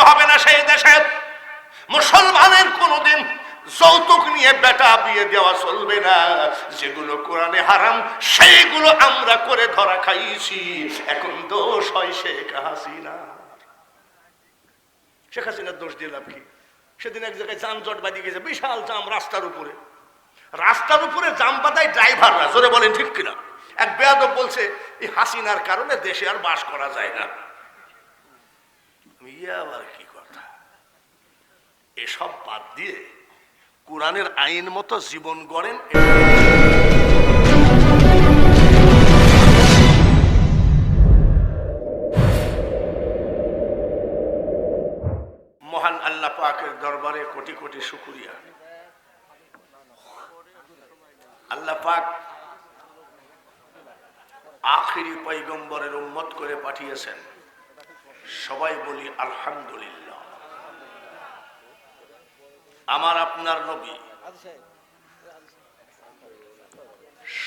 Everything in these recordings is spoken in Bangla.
হবে না সেই দেশে। মুসলমানের কোনোদিন যৌতুক নিয়ে বেটা বিয়ে দেওয়া চলবে না। যেগুলো কোরআনে হারাম সেইগুলো আমরা করে ধরা খাইছি। এখন দোষ হয় শেখ হাসিনা। শেখ হাসিনার দোষ দিয়ে লাভ কি? সেদিন এক জায়গায় যানজট বাঁধিয়ে গেছে, বিশাল জাম রাস্তার উপরে। রাস্তার উপরে জাম বাঁধায় ড্রাইভাররা, জোরে বলেন ঠিক কিনা? এক বেয়াদব বলছে এই হাসিনার কারণে দেশে আর বাস করা যায় না। আবার কি কথা? এসব বাদ দিয়ে কোরআনের আইন মতো জীবন গড়েন। মহান আল্লাহ পাকের দরবারে কোটি কোটি শুকরিয়া। আল্লাহ পাক আখিরি পয়গম্বরের উম্মত করে পাঠিয়েছেন। সবাই বলি আলহামদুলিল্লাহ। আমার আপনার নবী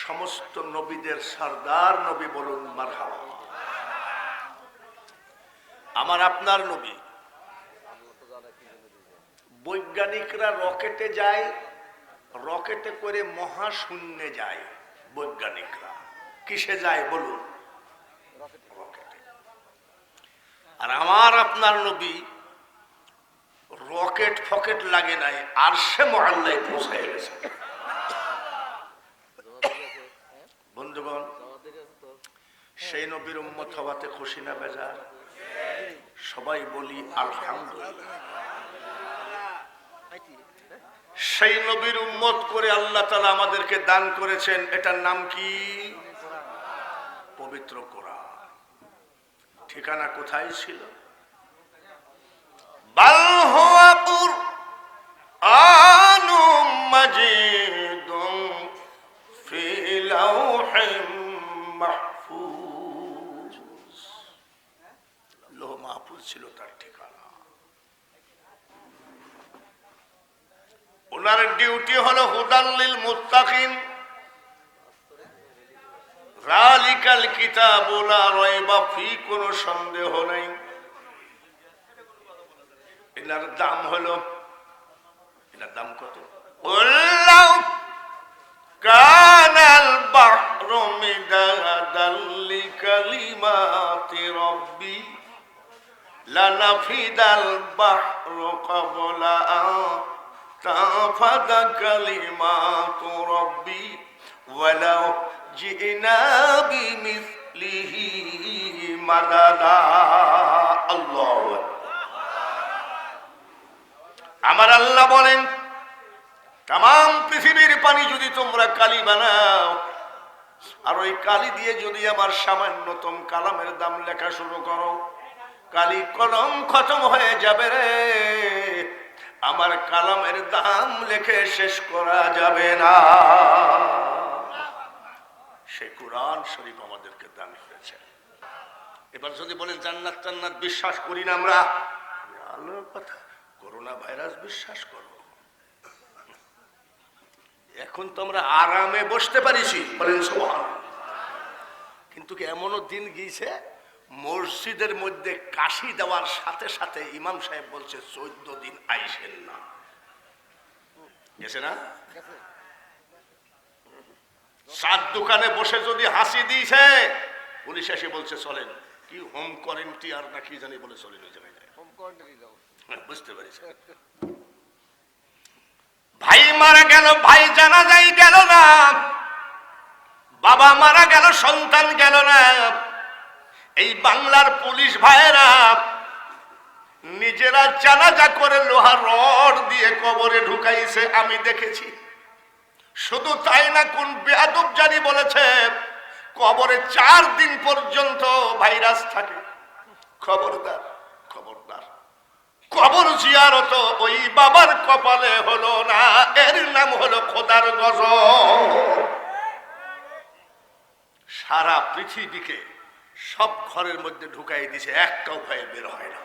সমস্ত নবীদের সরদার নবী, বলুন মারহাবা। আমার আপনার নবী। বৈজ্ঞানিকরা রকেটে যায়, রকেটে করে মহাশূন্যে যায়। বৈজ্ঞানিকরা কিসে যায় বলুন? রকেটে। আর আমার আপনার নবী রকেট ফকেট লাগে নাই, আরশে মুআল্লায় পৌঁছায় গেছে। বন্ধুগণ, সেই নবীর উম্মত হওয়াতে খুশি না বেজার? সবাই বলি আলহামদুলিল্লাহ। সেই নবীর উম্মত করে আল্লাহ তাআলা আমাদেরকে দান করেছেন, এটার নাম কি? পবিত্র কোরআন। ঠিকানা কোথায় ছিল? বাল হুয়া কুরআনুম মাজিদুন ফি লাওহিম মাহফুজ। লৌহ মাহফুজ ছিল তার ঠিকানা। ওনার ডিউটি হলো হুদাল লিল মুত্তাকিন, যালিকাল কিতাবু লা রাইবা ফি, কোনো সন্দেহ নাই। এনার দাম হলো, এনার দাম কত? আল্লাহ কানাল বাহরু মিদাদাল লিকালিমাতি রাব্বি লানাফিদাল বাহরু ক্বাবলা আন তাফাদা কালিমাতু রাব্বি ওয়ালাউ জিনা বিমিসলিহি মাদাদা। আল্লাহু আকবার। আমার আল্লাহ বলেন, তাম পৃথিবীর পানি যদি তোমরা কালি বানাও, আর ওই কালি দিয়ে যদি আমার সামান্যতম কালামের দাম লেখা শুরু করো, কালি কলম খতম হয়ে যাবে রে। আমার কালামের দাম লেখে শেষ করা যাবে না। সে কুরআন শরীফ আমাদেরকে দান করেছে। এবার যদি বলেন জান্নাত জান্নাত বিশ্বাস করি না আমরা, ভালো কথা। করোনা ভাইরাস বিশ্বাস করো। এখন তো আমরা আরামে বসতে পারিছি, বলেন সুবহানাল্লাহ। কিন্তু কি এমনও দিন গিয়েছে মসজিদের মধ্যে কাশি দেওয়ার সাথে সাথে ইমাম সাহেব বলছে 14 দিন আইসেন না। গেছে না? চার দোকানে বসে যদি হাসি দিয়েছে, পুলিশ এসে বলছে চলেন, কি হোম কোয়ারেন্টাইন না কি জানি বলে চলেন ওই জায়গায়। বুঝতে পারিস? ভাই মারা গেল, ভাই জানাজাই গেল না। বাবা মারা গেল, সন্তান গেল না। এই বাংলার পুলিশ ভাইয়েরা নিজেরা জানাজা করে লোহার রড দিয়ে কবরে ঢুকাইছে, আমি দেখেছি। শুধু তাই না, কোন বেয়াদব জানি বলেছে কবরে 4 দিন পর্যন্ত ভাইরাস থাকে। খবরদার, খবরদার। কবর জিয়ারত ওই বাবার কপালে হলো না, এর নাম হলো খোদার গজব। সারা পৃথিবীকে সব ঘরের মধ্যে ঢুকাই দিছে, একটাও ভয়ে বের হয় না।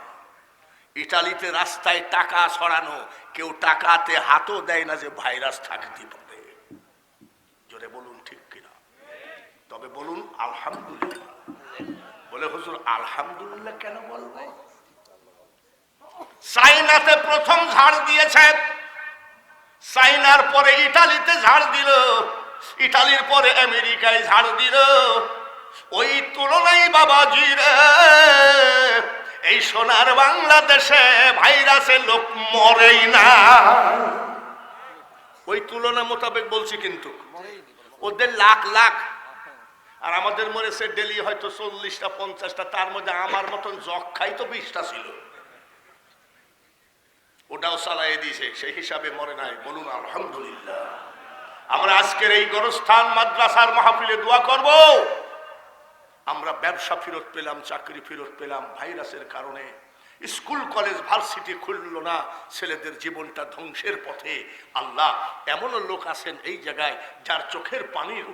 ইটালিতে রাস্তায় টাকা ছড়ানো, কেউ টাকাতে হাতও দেয় না যে ভাইরাস থাকতে পারে। জোরে বলুন ঠিক কিনা? তবে বলুন আলহামদুলিল্লাহ। বলে হুজুর আলহামদুলিল্লাহ কেন বলবো? চায়নাতে প্রথম ঝাড় দিয়েছে, চায়নার পরে ইটালিতে ঝাড় দিল, ইটালির পরে আমেরিকায় ঝাড় দিল। ওই তুলনায় বাবাজি রে এই সোনার বাংলাদেশে ভাইরাসে লোক মরেই না। ওই তুলনা মোতাবেক বলছি, কিন্তু ওদের লাখ লাখ, আর আমাদের মরেছে ডেলি হয়তো 40টা 50টা, তার মধ্যে আমার মতন যক্ষাই তো 20টা ছিল, ওটাও চালাই দিয়েছে, সেই হিসাবে মরে নাই। বলুন আলহামদুলিল্লাহ। আমরা আজকের এই গোরস্থান মাদ্রাসার মাহফিলে দোয়া করব, আমরা ব্যবসা ফেরত পেলাম, চাকরি ফেরত পেলাম, ভাইরাসের কারণে স্কুল কলেজ ভার্সিটি খুলল না, ছেলেদের জীবনটা ধ্বংসের পথে। আল্লাহ, এমনও লোক আছেন এই জায়গায় যার চোখের পানির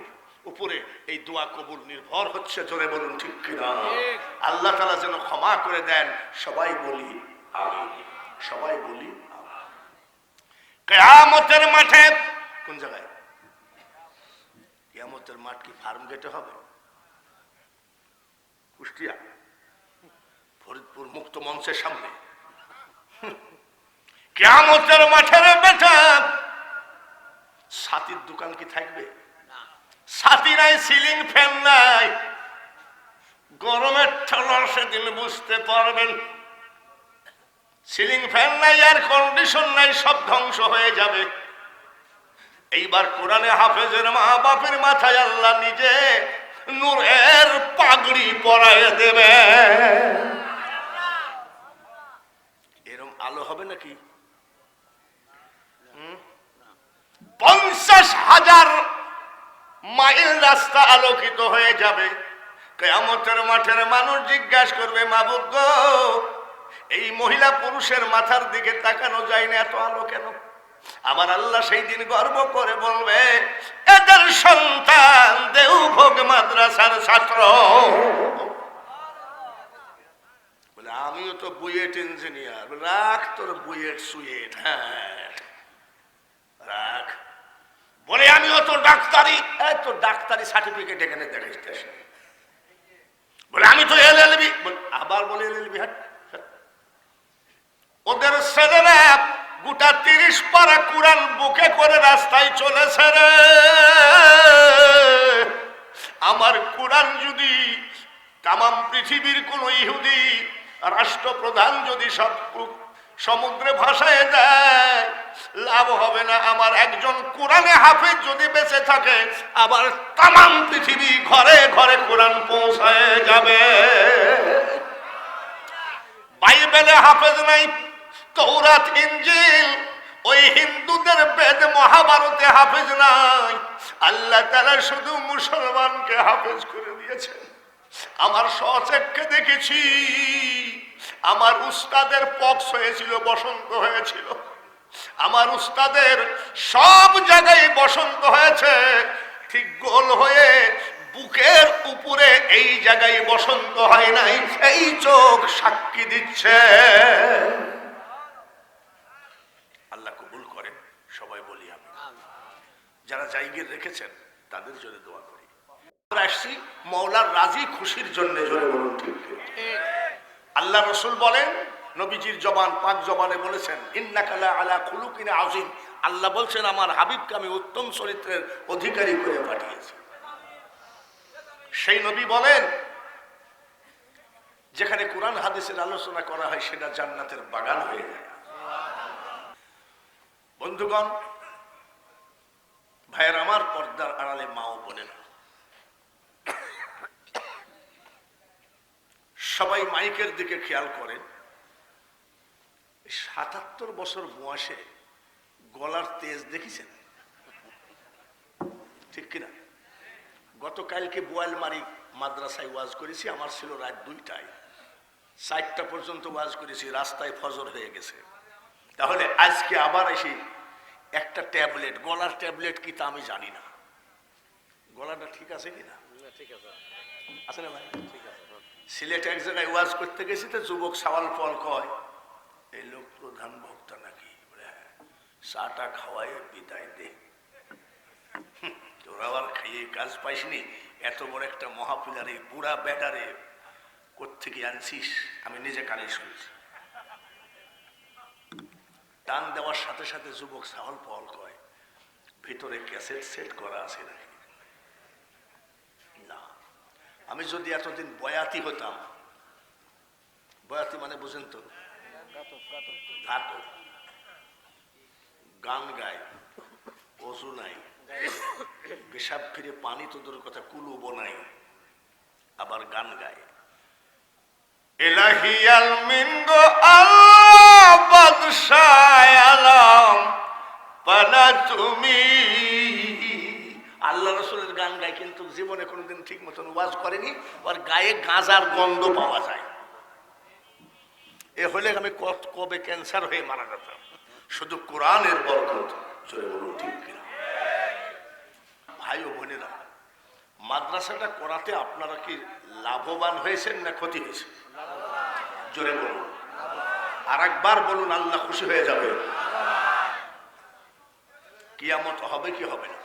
উপরে এই দোয়া কবুল নির্ভর হচ্ছে। জোরে বলুন ঠিক কিনা? আল্লাহ তাআলা যেন ক্ষমা করে দেন। সবাই বলি আমিন, সবাই বলি আমিন। কিয়ামতের মাঠে, কোন জায়গায়? কিয়ামতের মাঠ কি ফার্ম গেটে হবে? কুষ্টিয়া, ফরিদপুর মুক্ত মঞ্চের সামনে। কিয়ামতের মাঠের বেটা, ছাতির দোকান কি থাকবে? ছাতি নাই, সিলিং ফ্যান নাই, গরমের ঠেলা সেদিন বুঝতে পারবেন। সিলিং ফ্যান নাই, এয়ার কন্ডিশন নাই, সব ধ্বংস হয়ে যাবে। এইবার কোরআনে হাফেজের মা বাপের মাথায় আল্লাহ নিজে নূরের পাগড়ি পরায় দেবে। এরকম আলো হবে নাকি? 50,000 মাইল রাস্তা আলোকিত হয়ে যাবে। কিয়ামতের মাঠের মানুষ জিজ্ঞাসা করবে, মাবুদ গো, এই মহিলা পুরুষের মাথার দিকে তাকানো যায় না, এত আলো কেন? আমার আল্লাহ সেই দিন গর্ব করে বলবে, এদের সন্তান দেওভোগ মাদ্রাসার ছাত্র। বলে আমিও তো বুয়েট ইঞ্জিনিয়ার। রাখ তোর বুয়েট সুয়েট, হ্যাঁ রাখ। বলে আমিও তো ডাক্তারি। তো ডাক্তারি সার্টিফিকেট এখানে দেখাইতেছ। বলে আমি তো এলএলবি। আবার বলে এলএলবি। ওদের ছেলেরা গোটা 30 পারা কুরআন বুকে করে রাস্তায় চলেছে রে। আমার কুরআন যদি তাম পৃথিবীর কোন ইহুদি রাষ্ট্রপ্রধান যদি সব সমুদ্রে ভাসায় দেয়, লাভ হবে না। আমার একজন কোরআনে হাফেজ যদি বেঁচে থাকে, আবার তাম পৃথিবী ঘরে ঘরে কোরআন পৌঁছায় যাবে। বাইবেলে হাফেজ নাই, তৌরাত ইনজিল, ওই হিন্দুদের বেদ মহাভারতে হাফেজ নাই। আল্লাহ তাআলা শুধু মুসলমানকে হাফেজ করে দিয়েছেন। আমার স্বচক্ষে দেখেছি, আমার উস্তাদের পক্স হয়েছিল, বসন্ত হয়েছিল। আমার উস্তাদের সব জায়গায় বসন্ত হয়েছে, ঠিক গোল হয়ে বুকের উপরে এই জায়গায় বসন্ত হয় নাই। এই চোখ সাক্ষী দিচ্ছে। আল্লাহ কবুল করেন। সবাই বলি আমি। যারা জায়গির রেখেছেন তাদের জন্য দোয়া করি। আমরা আসছি মওলার রাজি খুশির জন্য। জোরে বলুন ঠিক। আল্লাহ রাসূল বলেন, নবীজির জবান পাক জবানে বলেছেন, ইন্নাকা লা আলা খুলুকিন আযীম। আল্লাহ বলছেন, আমার হাবিবকে আমি উত্তম চরিত্রের অধিকারী করে পাঠিয়েছি। সেই নবী বলেন, যেখানে কোরআন হাদিসের আলোচনা করা হয় সেটা জান্নাতের বাগান হয়ে যায়। বন্ধুগণ, ভাইয়ের আমার, পর্দার আড়ালে মা ও বোনেরা, সবাই মাইকের দিকে খেয়াল করেন। ৭৭ বছর বয়সে গলার তেজ দেখেছেন? ঠিক কিনা? গতকালকে বোয়ালমারি মাদ্রাসায় ওয়াজ করেছি। আমার ছিল রাত 2টায়, 4টা পর্যন্ত ওয়াজ করেছি। রাস্তায় ফজর হয়ে গেছে। তাহলে আজকে আবার এসে একটা ট্যাবলেট, গলার ট্যাবলেট কি তা আমি জানি না। গলাটা ঠিক আছে কিনা? ঠিক আছে, আছে না ভাই? ঠিক আছে। সিলেটে এক জায়গায় ওয়াজ করতে গেছি, তো যুবক সাওয়াল ফল কয়, এই লোক প্রধান বক্তা নাকি? বলে হ্যাঁ, চাটা খাওয়াই বিদায় দে। তোরা আবার খাইয়ে কাজ পাইসনি? এত বড় একটা মহাপিলার এই বুড়া ব্যাটারে কোত্থেকে আনছিস? আমি নিজে কানে শুনছি। টান দেওয়ার সাথে সাথে যুবক সাহল পহল কয়, ভিতরে ক্যাসেট সেট করা আছে নাকি? না। আমি যদি এতদিন বয়াতি হতাম, বয়াতি মানে বুঝেন তো, ঘাতক, গান গায়, অজু নাই, পেশাব ফিরে পানি তো দূর কথা, কুলুবো নাই, আবার গান গায়, ইলাহিয়াল মিনগো আল্লাহ বাদশাহ আলম পানা তুমি। আল্লাহ রাসূলের গান গায়, কিন্তু জীবনে কোনোদিন ঠিক মতন ওয়াজ করেনি, আর গায়ে গাঁজার গন্ধ পাওয়া যায়। এ হলে আমি কবে ক্যান্সার হয়ে মারা যেতাম। শুধু কোরআনের বরকত, জোরে বলুন ঠিক কিনা? ভাই ও বোনেরা, মাদ্রাসাটা করাতে আপনারা কি লাভবান হয়েছেন না ক্ষতি হয়েছে? জোরে বলুন, আর একবার বলুন, আল্লাহ খুশি হয়ে যাবে। কিয়ামত হবে কি হবে না?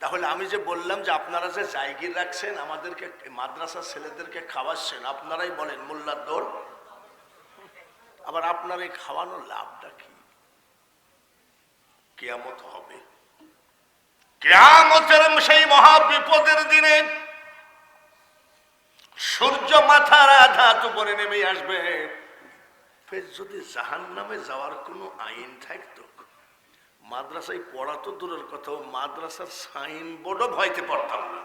তাহলে আমি যে বললাম যে আপনারা যে জায়গির রাখছেন, আমাদেরকে মাদ্রাসার ছেলেদেরকে খাওয়াচ্ছেন, আপনারাই বলেন মোল্লার দৌড়। আবার আপনার এই খাওয়ানোর লাভটা কি? কিয়ামত হবে, কিয়ামতের সেই মহা বিপদের দিনে সূর্য মাথার আঘাত উপরে নেমে আসবে। ফের যদি জাহান্নামে যাওয়ার কোনো আইন থাকতো, মাদ্রাসায় পড়া তো দূরের কথা, মাদ্রাসার সাইনবোর্ডও ভয়তে পড়তাম না।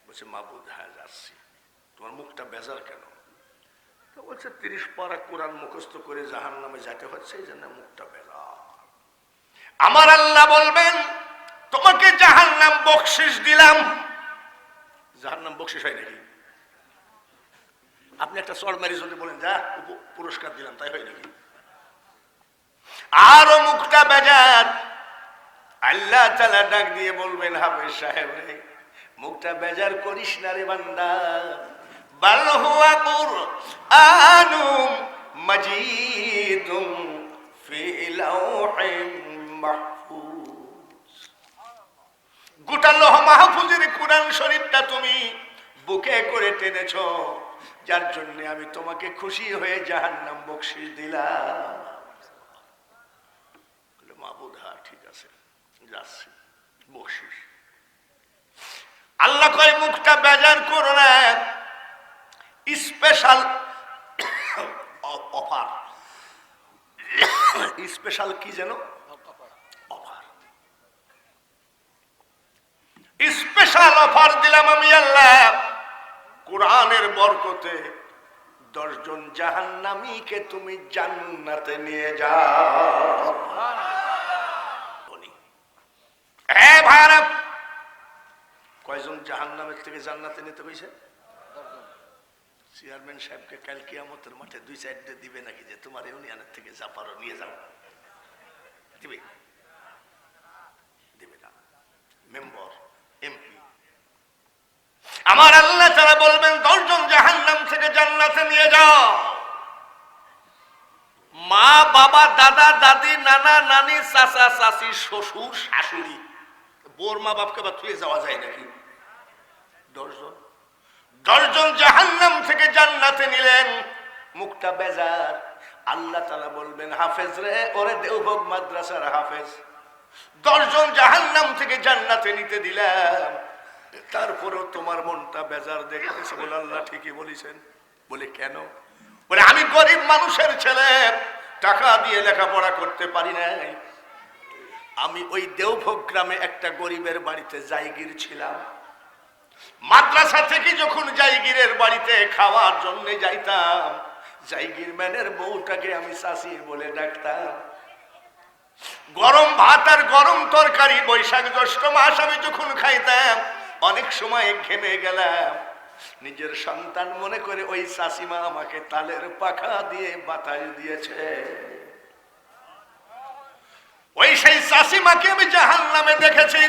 বলছে মাবুদ, হ্যাঁ যাচ্ছি। তোমার মুখটা বেজার কেন? তো বলছে 30 পারা কোরআন মুখস্থ করে জাহান্নামে যেতে হচ্ছে, এই জন্য মুখটা বেজার। আমার আল্লাহ বলবেন, তোমাকে জাহান্নাম বকশিশ দিলাম। জাহান্নাম বকশিশ হয় নাকি? আপনি একটা চড় মারি যদি বলেন যা পুরস্কার দিলাম, তাই হয় নাকি? আরো মুখটা বেজার। আল্লাহ তাআলা ডাক দিয়ে বলবেন, হাফেজ সাহেব রে, মুখটা বেজার করিস না রে বান্দা, বাল হুয়া কুরআনুম মাজিদুম ফি লাওহিম মাহফুজ। গোটা লৌহ মাহফুজের কোরআন শরীফটা তুমি বুকে করে টেনেছো, যার জন্য আমি তোমাকে খুশি হয়ে জাহান্নাম বকশিশ দিলাম। মাবুদ, হ্যাঁ ঠিক আছে, যাচ্ছি, বকশিশ। আল্লাহ কয় মুখটা বেজার করো না, স্পেশাল অফার। স্পেশাল কি যেন অফার, স্পেশাল অফার দিলাম আমি আল্লাহ কোরআনের বরকতে। 10 জন জাহান্নামীকে তুমি জান্নাতে নিয়ে যাও। ভাইরা, কয়জন জাহান্নামের থেকে জান্নাতে নিতে হয়েছে? চেয়ারম্যান সাহেবকে কাল কিয়ামতের মাঠে 2-4 দিবে নাকি, যে তোমার ইউনিয়নের থেকে যা পারো নিয়ে যাও? দিবে? দিবে না। মেম্বার, এমপি, আমার আল্লাহ তাআলা বলবেন 10 জন জাহান্নাম থেকে জান্নাতে নিয়ে যাও। মা, বাবা, দাদা, দাদি, নানা, নানি, চাচা, চাচি, শ্বশুর, শাশুড়ি, বোর মা বাপকে বা থুয়ে যাওয়া যায় নাকি? 10 জন জাহান্নাম থেকে জান্নাতে নিলেন, মুখটা বেজার। আল্লাহ তাআলা বলবেন, হাফেজ রে, ওরে দেওভোগ মাদ্রাসার হাফেজ, 10 জন জাহান্নাম থেকে জান্নাতে নিতে দিলাম, তারপরেও তোমার মনটা বেজার দেখতেছে। বলে আল্লাহ ঠিকই বলেছেন। বলে কেন? বলে আমি গরিব মানুষের ছেলে, টাকা দিয়ে লেখাপড়া করতে পারি নাই। আমি ওই দেওভোগ গ্রামে একটা গরিবের বাড়িতে জায়গির ছিলাম। মাদ্রাসা থেকে যখন জায়গিরের বাড়িতে খাওয়ার জন্য যাইতাম, জায়গির ম্যানের বউটাকে আমি চাচি বলে ডাকতাম। গরম ভাত আর গরম তরকারি বৈশাখ জ্যৈষ্ঠ মাস আমি যখন খাইতাম, অনেক সময় ঘেমে গেলাম, নিজের সন্তান মনে করে ওই চাচিমা আমাকে তালের পাখা দিয়ে বাতাস দিয়েছে। ওই সেই চাচিমাকে আমি জাহান্নামে দেখেছি,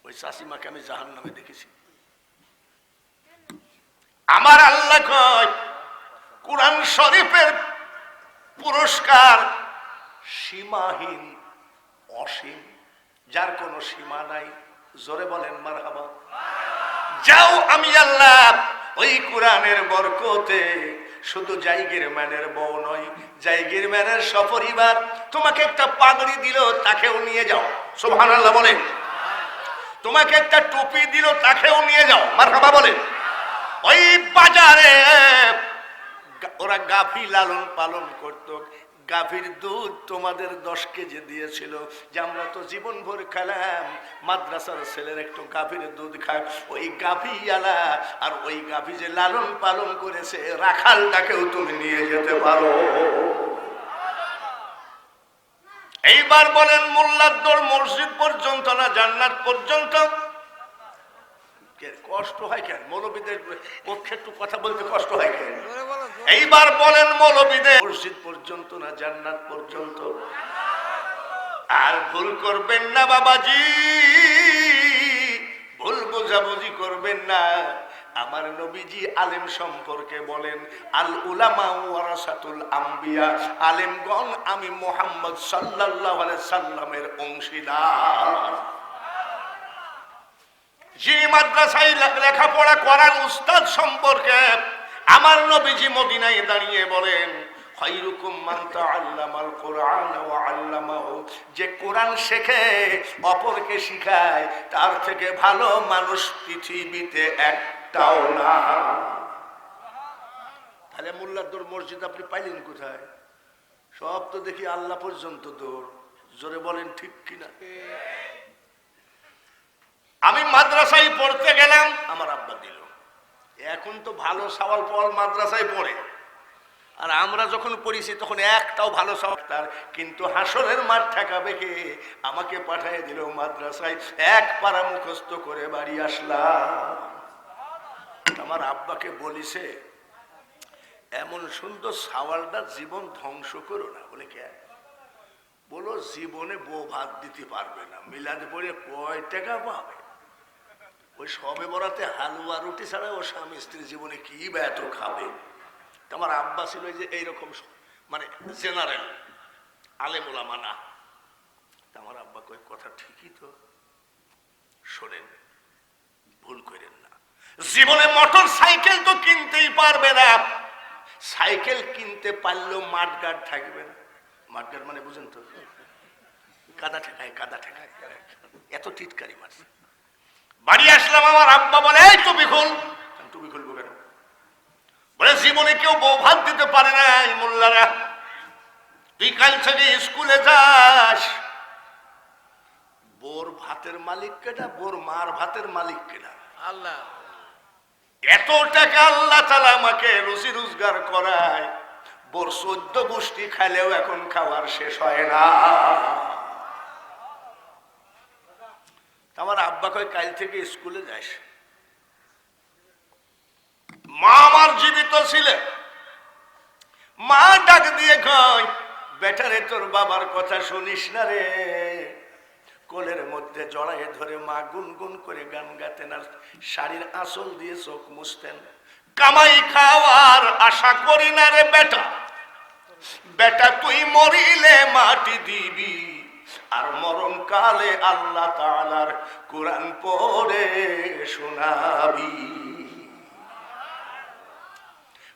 ওই চাচিমাকে আমি জাহান্নামে দেখেছি। আমার আল্লাহ কয়, কোরআন শরীফের পুরস্কার সীমাহীন, অসীম, যার কোনো সীমা নাই। জোরে বলেন মারহাবা। যাও, আমি আল্লাহ ওই কোরআনের বরকতে শুধু জায়গির ম্যানের বউ নয়, জায়গির ম্যানের সপরিবার তোমাকে একটা পাগড়ি দিল, তাকেও নিয়ে যাও। সুবহানাল্লাহ বলে। তোমাকে একটা টুপি দিল, তাকেও নিয়ে যাও। মারহাবা বলে। ওই বাজারে ওরা গাভী লালন পালন করত, গাভীর দুধ তোমাদের 10 কেজি দিয়েছিল, যে আমরা তো জীবন ভর খেলাম, মাদ্রাসার ছেলের একটু গাভীর দুধ খায়। ওই গাভীওয়ালা আর ওই গাভী যে লালন পালন করেছে, রাখালটাকেও তুমি নিয়ে যেতে পারো। এইবার বলেন, মোল্লার দৌড় মসজিদ পর্যন্ত না জান্নাত পর্যন্ত? কষ্ট হয় কেন? মৌলবীদের পক্ষে একটু কথা বলতে কষ্ট হয় কেন? এইবার বলেন, মৌলবীদের মসজিদ পর্যন্ত না জান্নাত পর্যন্ত? আর ভুল করবেন না বাবাজি, ভুল বোঝাবুঝি করবেন না। আমার নবীজি আলেম সম্পর্কে বলেন, আল উলামা ওয়ারাসাতুল আম্বিয়া, আলেমগণ আমি মুহাম্মদ সাল্লাল্লাহু আলাইহি সাল্লামের অংশীদার। যিনি মাদ্রাসায় লেখাপড়া করার উস্তাদ সম্পর্কে আমার নবীজি মদিনায় দাঁড়িয়ে বলেন, খায়রুকুম মান তাআল্লামাল কুরআন ওয়া আল্লামাহু, যে কোরআন শেখে অপরকে শিখায়, তার থেকে ভালো মানুষ পৃথিবীতে একটাও না। তাহলে মোল্লার দৌড় মসজিদ আপনি পাইলেন কোথায়? সব তো দেখি আল্লাহ পর্যন্ত দৌড়। জোরে বলেন ঠিক কিনা? আমি মাদ্রাসায় পড়তে গেলাম, আমার আব্বা দিল। এখন তো ভালো সওয়াল পল মাদ্রাসায় পড়ে, আর আমরা যখন পড়েছি তখন একটাও ভালো সওয়াল তার, কিন্তু হাসরের মাঠ ঠেকাবে কে? আমাকে পাঠিয়ে দিল মাদ্রাসায়, এক পারা মুখস্থ করে বাড়ি আসলাম। আমার আব্বাকে বলিছে, এমন সুন্দর সওয়ালটা জীবন ধ্বংস করো না। বলে কে? বলো জীবনে বউ ভাত দিতে পারবে না, মিলাদ পড়ে কয় টাকা পাবে? ওই সবে বরাতে হালুয়া রুটি ছাড়া ও স্বামী স্ত্রী জীবনে কি বা এত খাবে? আমার আব্বা ছিল যে এইরকম, মানে জেনারেল আলেম ওলামা না। আমার আব্বা কই, কথা ঠিকই তো, শোনেন, ভুল করেন না। জীবনে মোটর সাইকেল তো কিনতেই পারবে না, সাইকেল কিনতে পারলেও মাঠগার্ড থাকবে না। মাঠগার্ড মানে বুঝেন তো, কাদা ঠেকায়, কাদা ঠেকায়, এত টিটকারি মারছে। বাড়ি আসলাম, আমার আব্বা বলে, এই টুপি খুল। টুপি খুলবো কেন? বলে জীবনে কেউ বউ ভাত দিতে পারে না। মোল্লারা, তুই কাল থেকে স্কুলে যাস, বোর ভাতের মালিক কেটা? বোর মার ভাতের মালিক কেটা? আল্লাহ। এত টাকা আল্লাহ তাআলা আমাকে রুজি রোজগার করায়, বোর 14 গোষ্ঠী খাইলেও এখন খাওয়ার শেষ হয় না। আমার আব্বা কয়, কাল থেকে স্কুলে যাস। মা আমার জীবিত ছিলেন, মা ডাক দিয়ে কয়, বেটারে তোর বাবার কথা শুনিস না রে। কোলের মধ্যে জড়ায়ে ধরে মা গুনগুন করে গান গাতেন, আর শাড়ির আঁচল দিয়ে চোখ মুছতেন। কামাই খাওয়ার আশা করি না রে বেটা, বেটা তুই মরিলে মাটি দিবি, আর মরণ কালে আল্লাহ তাআলার কোরআন পড়ে শোনাবি।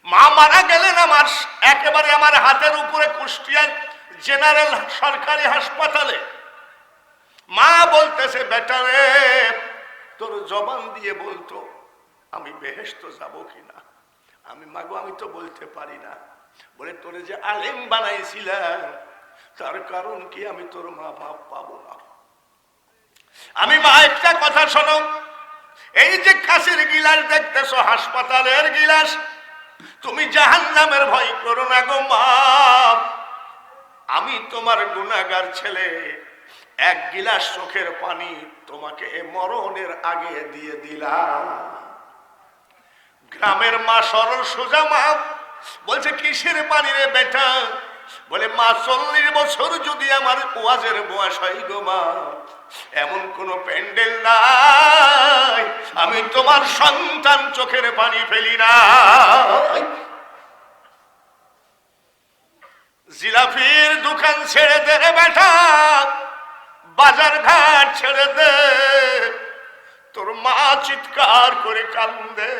মা মারা গেলেন আমার একেবারে আমার হাতের উপরে, কুষ্টিয়ার জেনারেল সরকারি হাসপাতালে। মা বলতেছে, বেটা রে, তোর জবান দিয়ে বলতো আমি বেহেশত যাব কিনা। আমি মাগো, আমি তো বলতে পারি না। বলে, তোরে যে আলেম বানাইছিলাম, তার কারণ কি আমি তোর মা বাপ পাবো না? আমি মা একটা কথা শোনো, এই যে কাছের গিলাস দেখতেছো, হাসপাতালের গিলাস, তুমি জাহান্নামের ভয় করো না গো মা। আমি তোমার গুনাহগার ছেলে, এক গিলাস চোখের পানি তোমাকে মরণের আগে দিয়ে দিলাম। গ্রামের মা সরল সোজা মা বলছে, কিসের পানি রে বেটা? বলে, মা 40 বছর যদি আমার ওয়াজের বয়স হয় গো মা, এমন কোন প্যান্ডেল নাই আমি তোমার সন্তান চোখের পানি ফেলি না। জিলাপির দোকান ছেড়ে দে রে বেটা, বাজার ঘাট ছেড়ে দে। তোর মা চিৎকার করে কান্দে,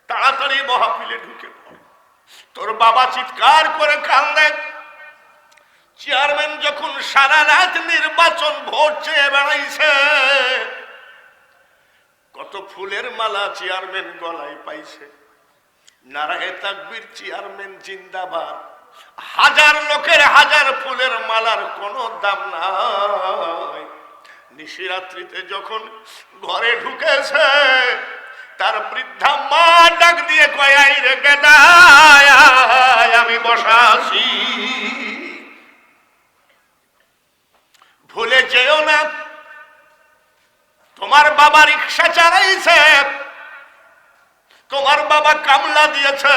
তাড়াতাড়ি মাহফিলে ঢুকে পড়। তোর বাবা চিৎকার করে কান্দে। চেয়ারম্যান যখন সারা রাত নির্বাচন ভোট চেয়ে বেড়াইছে, কত ফুলের মালা চেয়ারম্যান গলায় পাইছে, নারায়ে তাকবীর চেয়ারম্যান জিন্দাবাদ। হাজার লোকের হাজার ফুলের মালার কোনো দাম নাই। নিশিরাত্রিতে যখন ঘরে ঢুকেছে, তার বৃদ্ধা মা ডাক দিয়ে কয়, আই রে গেদায়, আমি বসা আছি, ভুলে যেও না তোমার বাবা রিক্সা চালাইছে, তোমার বাবা কামলা দিয়েছে,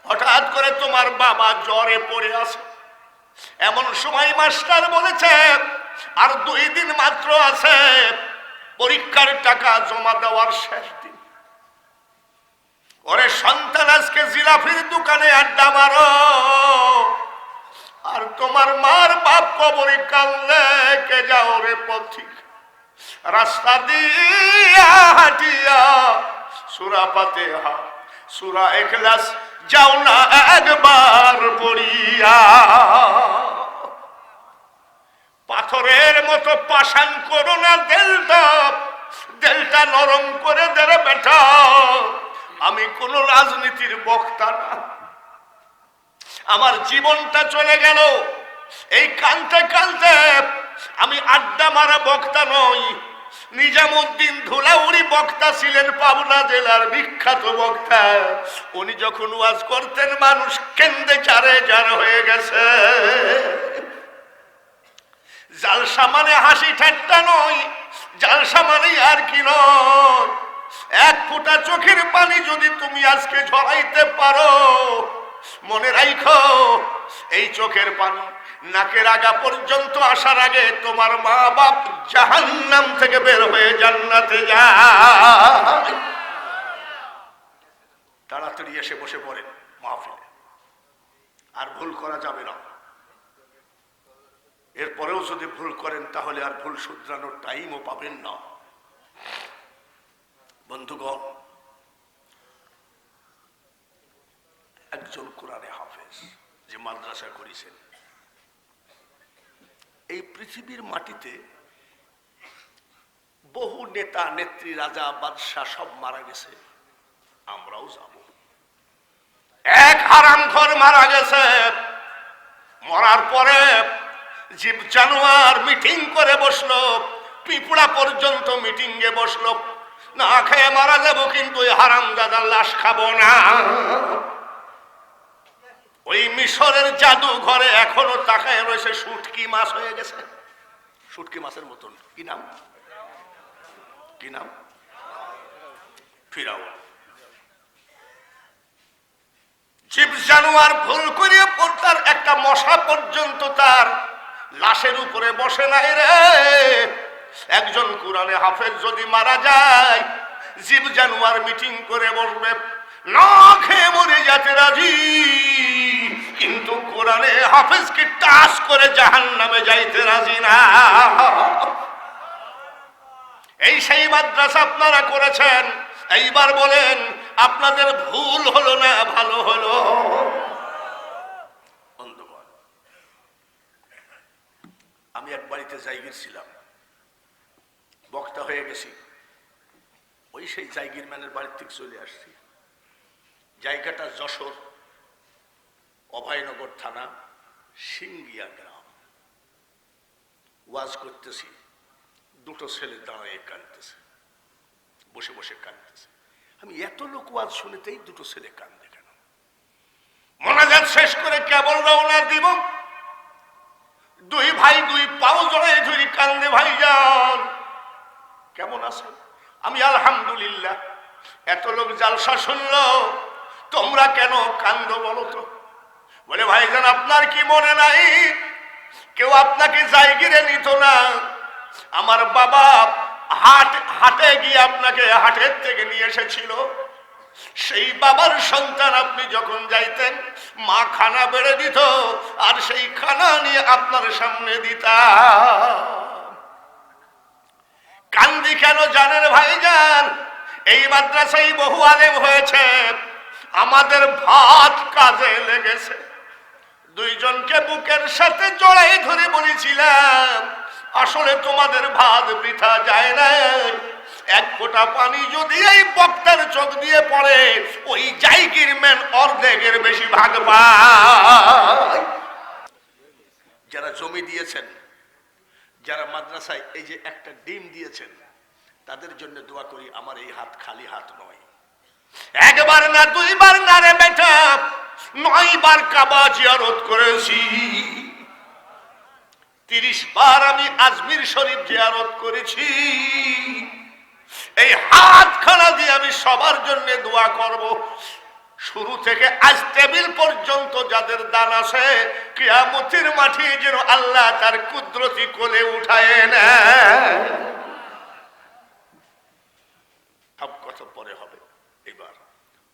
হঠাৎ করে তোমার বাবা জ্বরে পড়ে আছে। এমন সময় মাস্টার বলেছে আর 2 দিন মাত্র আছে পরীক্ষার টাকা জমা দেওয়ার শেষ দিন। ওরে সন্তান, আজকে জিলাফির দোকানে আড্ডা মারো, আর তোমার মার বাপ কবরে কান্দে, কে যাও রে পথিক, রাস্তা দিয়া হাঁটিয়া সূরা ফাতিহা সূরা ইখলাস যাও না একবার পড়িয়া। পাথরের মতো পাষাণ করো না দিলটা, দিলটা নরম করে দে রে বেটা। আমি কোন রাজনীতির বক্তা না, আমার জীবনটা চলে গেল এই কানতে কানতে। আমি আড্ডা মারা বক্তা নই। নিজামুদ্দিন ধুলাউড়ি বক্তা ছিলেন, পাবনা জেলার বিখ্যাত বক্তা। উনি যখন ওয়াজ করতেন, মানুষ কেন্দে চারে চার হয়ে গেছে। জালসা মানে হাসি ঠাট্টা নয়, জালসা মানে আর কি নয়। 1 ফোঁটা চোখের পানি যদি তুমি আজকে ঝরাইতে পারো, মনে রাখো এই চোখের পানি নাকের আগা পর্যন্ত আসার আগে তোমার মা বাপ জাহান্নাম থেকে বের হয়ে জান্নাতে যায়। তাড়াতাড়ি এসে বসে পড়েন মাহফিলে, আর ভুল করা যাবে না। এরপরেও যদি ভুল করেন তাহলে আর ভুল শুধরানোর টাইমও পাবেন না। বন্ধুগণ, একজন কোরআনে হাফেজ যে মাদ্রাসা করেছেন, এই পৃথিবীর মাটিতে বহু নেতা নেত্রী, রাজা বাদশাহ সব মারা গেছে, আমরাও যাব। এক হারামখোর মারা গেছে, মরার পরে জীব জানোয়ার মিটিং করে বসলো, পিঁপড়া পর্যন্ত মিটিং এ বসলো, না খেয়ে মারা যাবো কিন্তু এই হারামজাদার লাশ খাবো না। ওই মিশরের জাদু ঘরে এখনো তাকায় রয়েছে, শুটকি মাছ হয়ে গেছে, শুটকি মাছের মতন। কি নাম? কি নাম? ফিরাউন। জীব জানোয়ার ভুল করিয়ে পড়তার একটা মশা পর্যন্ত তার লাশের উপরে বসে নাই রে। একজন কোরআনে হাফেজ যদি মারা যায়, জীব জানোয়ার মিটিং করে বসবে, না খেয়ে মরে যেতে রাজি, কিন্তু কোরআনে হাফেজকে টাচ করে জাহান্নামে যাইতে রাজি না। এই সেই মাদ্রাসা আপনারা করেছেন, এইবার বলেন আপনাদের ভুল হলো না ভালো হলো? বন্ধুগণ, আমি এক বাড়িতে জায়গির ছিলাম, বক্তা হয়ে গেছি। ওই সেই জায়গির ম্যানের বাড়ির থেকে চলে আসছি। জায়গাটা যশোর অভয়নগর থানা, সিঙ্গিয়া গ্রাম। ওয়াজ করতেছি, 2টো ছেলে দাঁড়িয়ে কাঁদতেছে, বসে বসে কাঁদতেছে। আমি এত লোক ওয়াজ শুনেতেই 2টো ছেলে কান্দে কেন? মোনাজাত শেষ করে কেবল রওনা দিব, 2 ভাই 2 পাও জড়ায় ধরি কান্দে, ভাইজান কেমন আছেন? আমি আলহামদুলিল্লাহ। এত লোক জালসা শুনলো, তোমরা কেন কান্দো বলো তো? বলে ভাইজান আপনার কি মনে নাই, কেউ আপনাকে জায়গিরে নিত না। আমার বাবা হাটে গিয়ে আপনাকে হাটের থেকে নিয়ে এসেছিল। সেই বাবার সন্তান আপনি যখন যাইতেন, মা খানা বেড়ে দিত, আর সেই খানা নিয়ে আপনার সামনে দিতাম। কান্দি কেন জানেন ভাইজান? এই মাদ্রাসায় বহু আলেম হয়েছে, আমাদের ভাত কাজে লেগেছে। দুইজনকে বুকের সাথে জড়াই ধরে বলেছিলাম, আসলে তোমাদের ভাত বৃথা যায় না। এক ফোঁটা পানি যদি এই বক্তার চোখ দিয়ে পড়ে, ওই জায়গির ম্যান অর্ধেকের বেশি ভাগ পায়। যারা জমি দিয়েছেন, যারা মাদ্রাসায় এই যে একটা ডিম দিয়েছেন, তাদের জন্য দোয়া করি। আমার এই হাত খালি হাত নয়। একবার না দুইবার না রে বেটা, 9 বার কাবা জিয়ারত করেছি, 30 বার আমি আজমির শরীফ জিয়ারত করেছি। এই হাতখানা দিয়ে আমি সবার জন্য দোয়া করব। শুরু থেকে আজ টেবিল পর্যন্ত যাদের দান আছে, কিয়ামতের মাঠে যেন আল্লাহ তার কুদরতি কোলে উঠায় না। সব কথা পরে হবে। এবার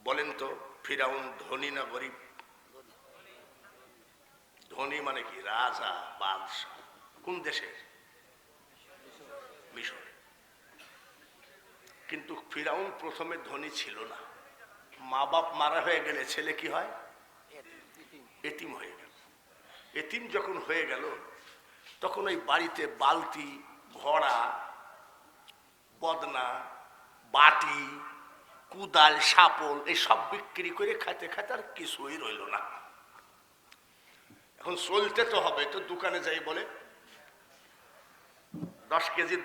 বলেন তো, ফিরাউন ধনী না গরিব? ধনী মানে কি? রাজা, বাদশাহ। কোন দেশের? মিশর। কিন্তু ফিরাউন প্রথমে ধনী ছিল না। মা বাপ মারা হয়ে গেলে ছেলে কি হয়? এতিম হয়ে গেল। এতিম যখন হয়ে গেল, তখন ওই বাড়িতে বালতি, ঘোড়া, বদনা, বাটি, কুদাল, শাপল এসব বিক্রি করে খাইতে খাইতে আর কিছুই রইল না। এখন চলতে তো হবে, তো দোকানে যাই বলে 10 কেজি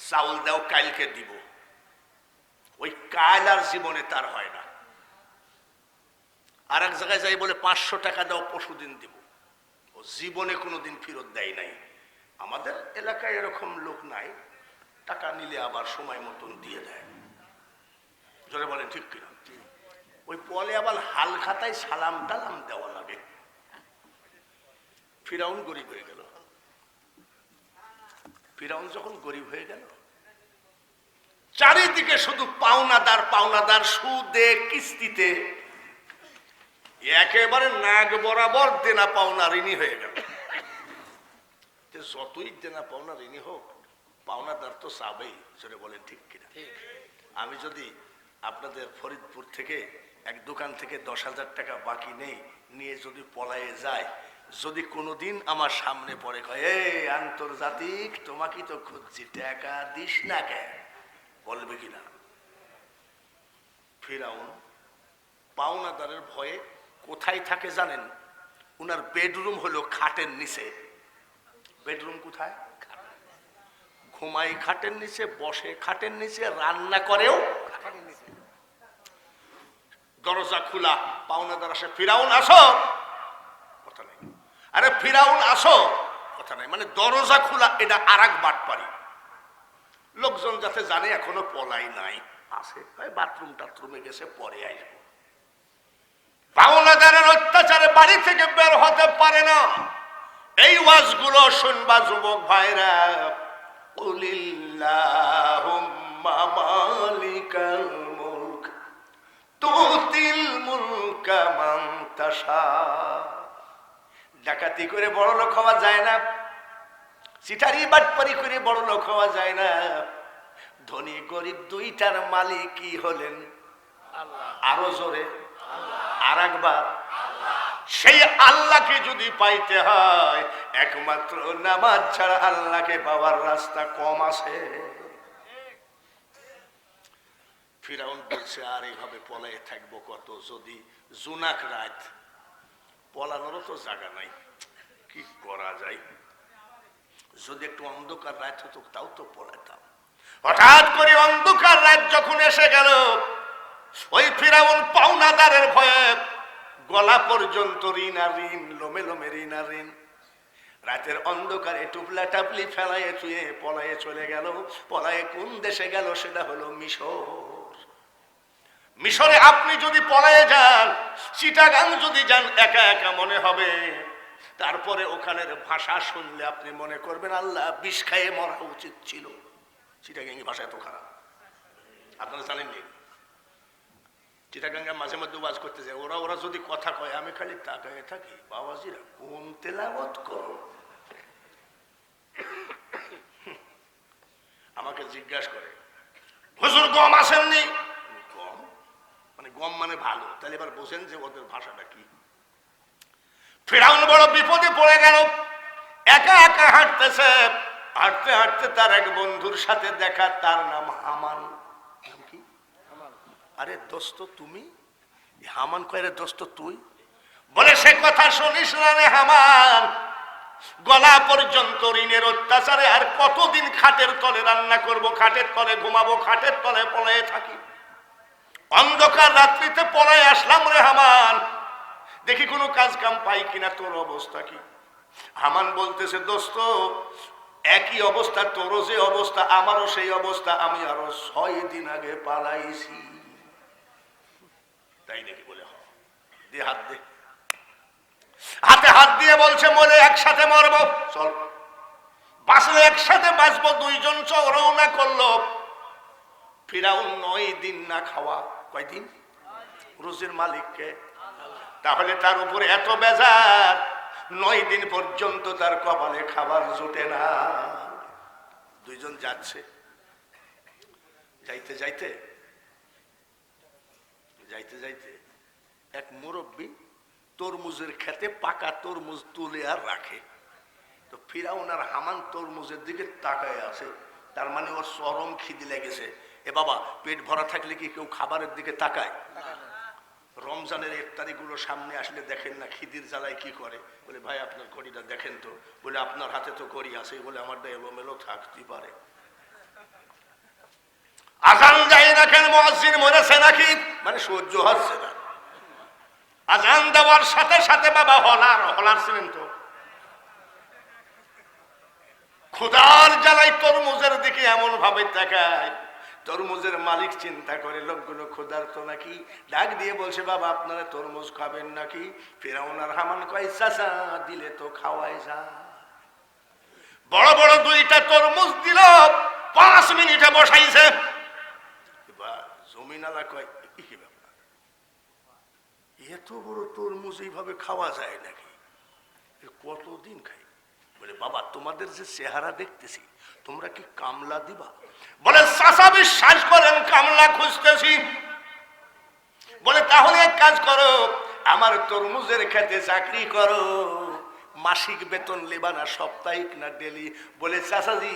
চাউল দাও, কালকে দিব। ওই কাল আর জীবনে তার হয় না। আর এক জায়গায় যাই বলে 500 টাকা দাও, পরশুদিন দিব। ও জীবনে কোনোদিন ফেরত দেয় নাই। আমাদের এলাকায় এরকম লোক নাই, টাকা নিলে আবার সময় মতন দিয়ে দেয়। জোরে বলেন ঠিক কিনা? ওই পলে আবার হাল খাতায় সালাম টালাম দেওয়া লাগে। ফিরাউন গরিব হয়ে গেল। ফিরাউন যখন গরিব হয়ে গেল, চারিদিকে শুধু পাওনাদার পাওনাদার, সুদে কিস্তিতে একেবারে নাক বরাবর দেনা পাওনা ঋণী হয়ে গেল। যতই দেনা পাওনা ঋণী হোক, পাওনাদার তো চাবেই। সেটা বলেন ঠিক কিনা? আমি যদি আপনাদের ফরিদপুর থেকে এক দোকান থেকে 10,000 টাকা বাকি নেই, নিয়ে যদি পলায়ে যায়, যদি কোনোদিন আমার সামনে পড়ে কয়, এই আন্তর্জাতিক তোমাকে তো খুঁজছি, টাকা দিস না কেন, বলবে কিনা? ফিরাউন পাওনাদারের ভয়ে কোথায় থাকে জানেন? উনার বেডরুম হলো খাটের নিচে। বেডরুম কোথায়? ঘুমাই খাটের নিচে, বসে খাটের নিচে, রান্না করেও খাটের নিচে। দরজা খোলা, পাওনাদার আসে, ফিরাউন আসো, কথা নাই। আরে ফিরাউন আসো, কথা নাই। মানে দরজা খোলা, এটা আরেক বাটপারি। লোকজন যাতে জানে এখনো পলাই নাই, আসে বাথরুম টাথরুমে গেছে, পরে আসবো। পাওনাদারের অত্যাচারে বাড়ি থেকে বের হতে পারে না। এই ওয়াজগুলো শুনবা যুবক ভাইরা। কুলিল্লাহুম্মা মালিকাল মুলক তুতিল মুলকা মান তাশা। ডাকাতি করে বড় লোক হওয়া যায় না, চিটারি বাটপারি করে বড় লোক হওয়া যায় না। ধনী গরিব দুইটার মালিকই হলেন আল্লাহ। আরো জোরে আর একবার, সেই আল্লাহকে যদি পাইতে হয়, একমাত্র নামাজ ছাড়া আল্লাহকে পাওয়ার রাস্তা কম আছে। ফিরাউন বলছে, আর এইভাবে পলায়ে থাকবো কত? যদি জুনাক রাত, পলানোরও তো জায়গা নাই, কি করা যায়? যদি একটু অন্ধকার রাত হতো, তাও তো পলাইতাম। হঠাৎ করে অন্ধকার রাত যখন এসে গেল, ওই ফিরাউন পাওনাদারের ভয়ে গলা পর্যন্ত ঋণ আর ঋণ, লোমে লোমে ঋণ আর ঋণ। রাতের অন্ধকারে টুপলা টাপলি ফেলায়ে চুয়ে পলায়ে চলে গেল। পলায়ে কোন দেশে গেল? সেটা হলো মিশর। মিশরে আপনি যদি পলায়ে যান, চিটাগাং যদি যান, একা একা মনে হবে। তারপরে ওখানের ভাষা শুনলে আপনি মনে করবেন আল্লাহ, বিষ খাইয়ে মরা উচিত ছিল। চিটাগাং ভাষা এত খারাপ, আপনারা জানেননি? চিটাগাঙ্গা মাঝে মধ্যে ওয়াজ করতে যায়, ওরা যদি কথা কয়, আমি খালি তাকায় থাকি, বাবাজিরা কোন তেলাওয়াত করো। আমাকে জিজ্ঞাসা করে, হুজুর গম আসেননি? গম মানে গম মানে ভালো। তাহলে এবার বোঝেন যে ওদের ভাষাটা কি। ফিরাউন বড় বিপদে পড়ে গেল, একা একা হাঁটতেছে। হাঁটতে হাঁটতে তার এক বন্ধুর সাথে দেখা, তার নাম হামান। নাম কি? আরে দোস্ত তুমি? হামান কয়, রে দোস্ত তুই? বলে সে কথা শুনিস না রে হামান, গলা পর্যন্ত ঋণের অত্যাচারে আর কতদিন খাটের তলে রান্না করব, খাটের তলে ঘুমাবো, খাটের তলে পড়ে থাকি। অন্ধকার রাত্রিতে পড়ে আসলাম রে হামান, দেখি কোনো কাজ কাম পাই কিনা, তোর অবস্থা কি? হামান বলতেছে, দোস্ত একই অবস্থা, তোরও যে অবস্থা আমারও সেই অবস্থা, আমি আরো 6 দিন আগে পালাইছি। তাই নাকি? বলে দে হাত দে। হাতে হাত দিয়ে বলছে, মরে একসাথে মরবো, চল বাঁচলে একসাথে বাঁচবো। দুইজন রওনা করলো। ফিরাউন 9 দিন না খাওয়া। কয়দিন? রোজের মালিককে। তাহলে তার উপরে এত বেজার, 9 দিন পর্যন্ত তার কপালে খাবার জোটে না। দুইজন যাচ্ছে, যাইতে যাইতে যাইতে যাইতে এক মুরব্বী তরমুজের খেতে পাকা তরমুজ তুলে আর রাখে। তো ফিরাউন আর হামান তরমুজের দিকে তাকায় আছে, তার মানে ওর চরম খিদে লেগেছে। এ বাবা, পেট ভরা থাকলে কি কেউ খাবারের দিকে তাকায়? রমজানের ইফতারিগুলো সামনে আসলে দেখেন না খিদির জ্বালায় কি করে। বলে ভাই আপনার ঘড়িটা দেখেন তো। বলে আপনার হাতে তো ঘড়ি আছে। বলে আমারটা এলোমেলো থাকতে পারে। আজান যায় না কেন? মুয়াজ্জিন মরেছে নাকি? মানে সহ্য হচ্ছে না। আজান দেওয়ার সাথে সাথে বাবা হলার ছিলেন তো, ক্ষুধার জ্বালাই তরমুজের দিকে এমন ভাবে তাকায়। তরমুজের মালিক চিন্তা করে লোকগুলো ক্ষুধার্ত নাকি, ডাক দিয়ে বলছে, বাবা আপনারা তরমুজ খাবেন নাকি? ফিরাউন আর হামান কয়, চাচা দিলে তো খাওয়াই যা। বড় বড় 2টা তরমুজ দিল, 5 মিনিটে বসাইছে। জমিনালা কয়, কি ব্যাপার, এত বড় তরমুজ এইভাবে খাওয়া যায় নাকি? কতদিন খাই? বলে বাবা তোমাদের যে চেহারা দেখতেছি, তোমরা কি কামলা দিবা? বলে চাচা বিশ্বাস করেন কামলা খুঁজতেছি। বলে তাহলে এক কাজ করো, আমার তরমুজের খেতে চাকরি করো। মাসিক বেতন লেবা না সাপ্তাহিক না ডেলি? বলে চাচাজি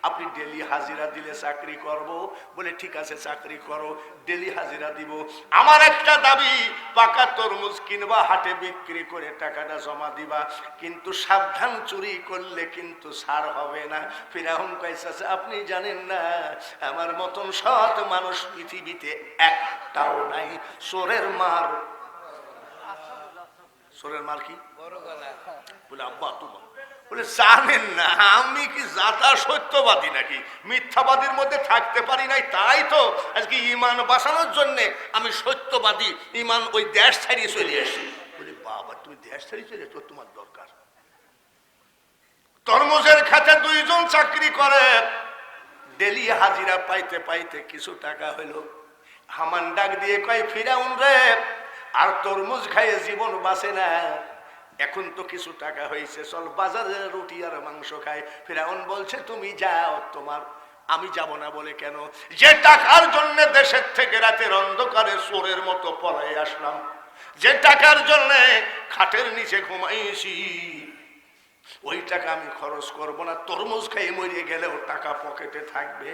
আপনি ডেলি হাজিরা দিলে চাকরি করব। বলে ঠিক আছে চাকরি করো, ডেলি হাজিরা দিব। আমার একটা দাবি, পাকা তরমুজ কিনবা, হাটে বিক্রি করে টাকাটা জমা দিবা, কিন্তু সাবধান চুরি করলে কিন্তু ছাড় হবে না। ফিরাউন কয়, চাচা আপনি জানেন না আমার মতন সৎ মানুষ পৃথিবীতে একটাও নাই। চোরের মার, চোরের মার কি? বলে আব্বা তোমার, বলে জানেন না আমি কি যাতা সত্যবাদী নাকি? মিথ্যাবাদীর মধ্যে থাকতে পারি নাই, তাই তো আজকে ইমান বাঁচানোর জন্য আমি সত্যবাদী, ইমান ওই দেশ ছাড়িয়ে চলে আসি। বলে বাবা তুমি দেশ ছাড়িয়ে চলে এসো, তোমার দরকার? তরমুজের খাতে 2 জন চাকরি করে, ডেলি হাজিরা পাইতে পাইতে কিছু টাকা হইল। হামান ডাক দিয়ে কয়, ফিরাউন রে আর তরমুজ খাইয়ে জীবন বাঁচে না, এখন তো কিছু টাকা হয়েছে, চল বাজারে রুটি আর মাংস খাই। ফিরাউন বলছে, তুমি যাও, তোমার আমি যাব না। বলে কেন? যে টাকার জন্য দেশের থেকে রাতের অন্ধকারে চোরের মতো পলায় আসলাম, যে টাকার জন্য খাটের নিচে ঘুমাইছি, ওই টাকা আমি খরচ করব না। তরমুজ খাইয়ে মরিয়ে গেলেও টাকা পকেটে থাকবে।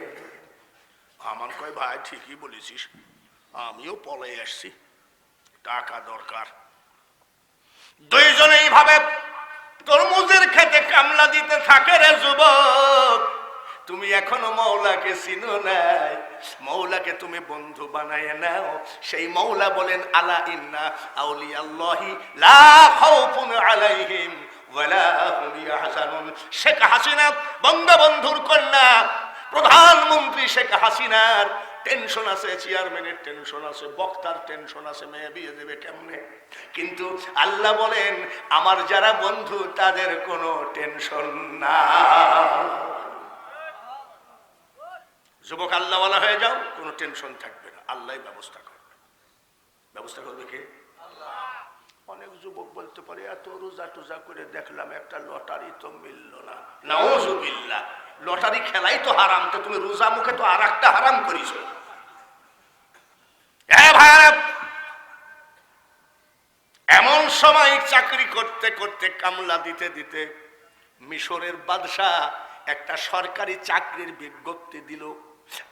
আমার কয়, ভাই ঠিকই বলেছিস, আমিও পলাই আসছি, টাকা দরকার। 2 জনে এইভাবে তরমুজের খেতে কামলা দিতে থাকে। রে যুবক, তুমি এখনো মৌলাকে চিনো নাই, মৌলাকে তুমি বন্ধু বানায় নাও। সেই মৌলা বলেন, আলা ইন্না আউলিয়াল্লাহি লা খাউফুন আলাইহিম ওয়ালা হুম ইয়াহজানুন। শেখ হাসিনা বঙ্গবন্ধুর কন্যা, প্রধানমন্ত্রী শেখ হাসিনার টেনশন আছে, চেয়ারম্যানের টেনশন আছে, বক্তার টেনশন আছে, মেয়ে বিয়ে দেবে কেমনে। কিন্তু আল্লাহ বলেন, আমার যারা বন্ধু তাদের কোনো টেনশন না। যুবক আল্লাহওয়ালা হয়ে যাও, কোনো টেনশন থাকবে না, আল্লাহ ব্যবস্থা করবে। ব্যবস্থা করবে কে? অনেক যুবক বলতে পারে, এত রোজা টোজা করে দেখলাম একটা লটারি তো মিলল না। নাউজুবিল্লাহ, লটারি খেলাই তো হারাম, তো তুমি রোজা মুখে তো আর একটা হারাম করিস। চাকরি করতে করতে কামলা দিতে দিতে মিশরের বাদশাহ একটা সরকারি চাকরির বিজ্ঞপ্তি দিল,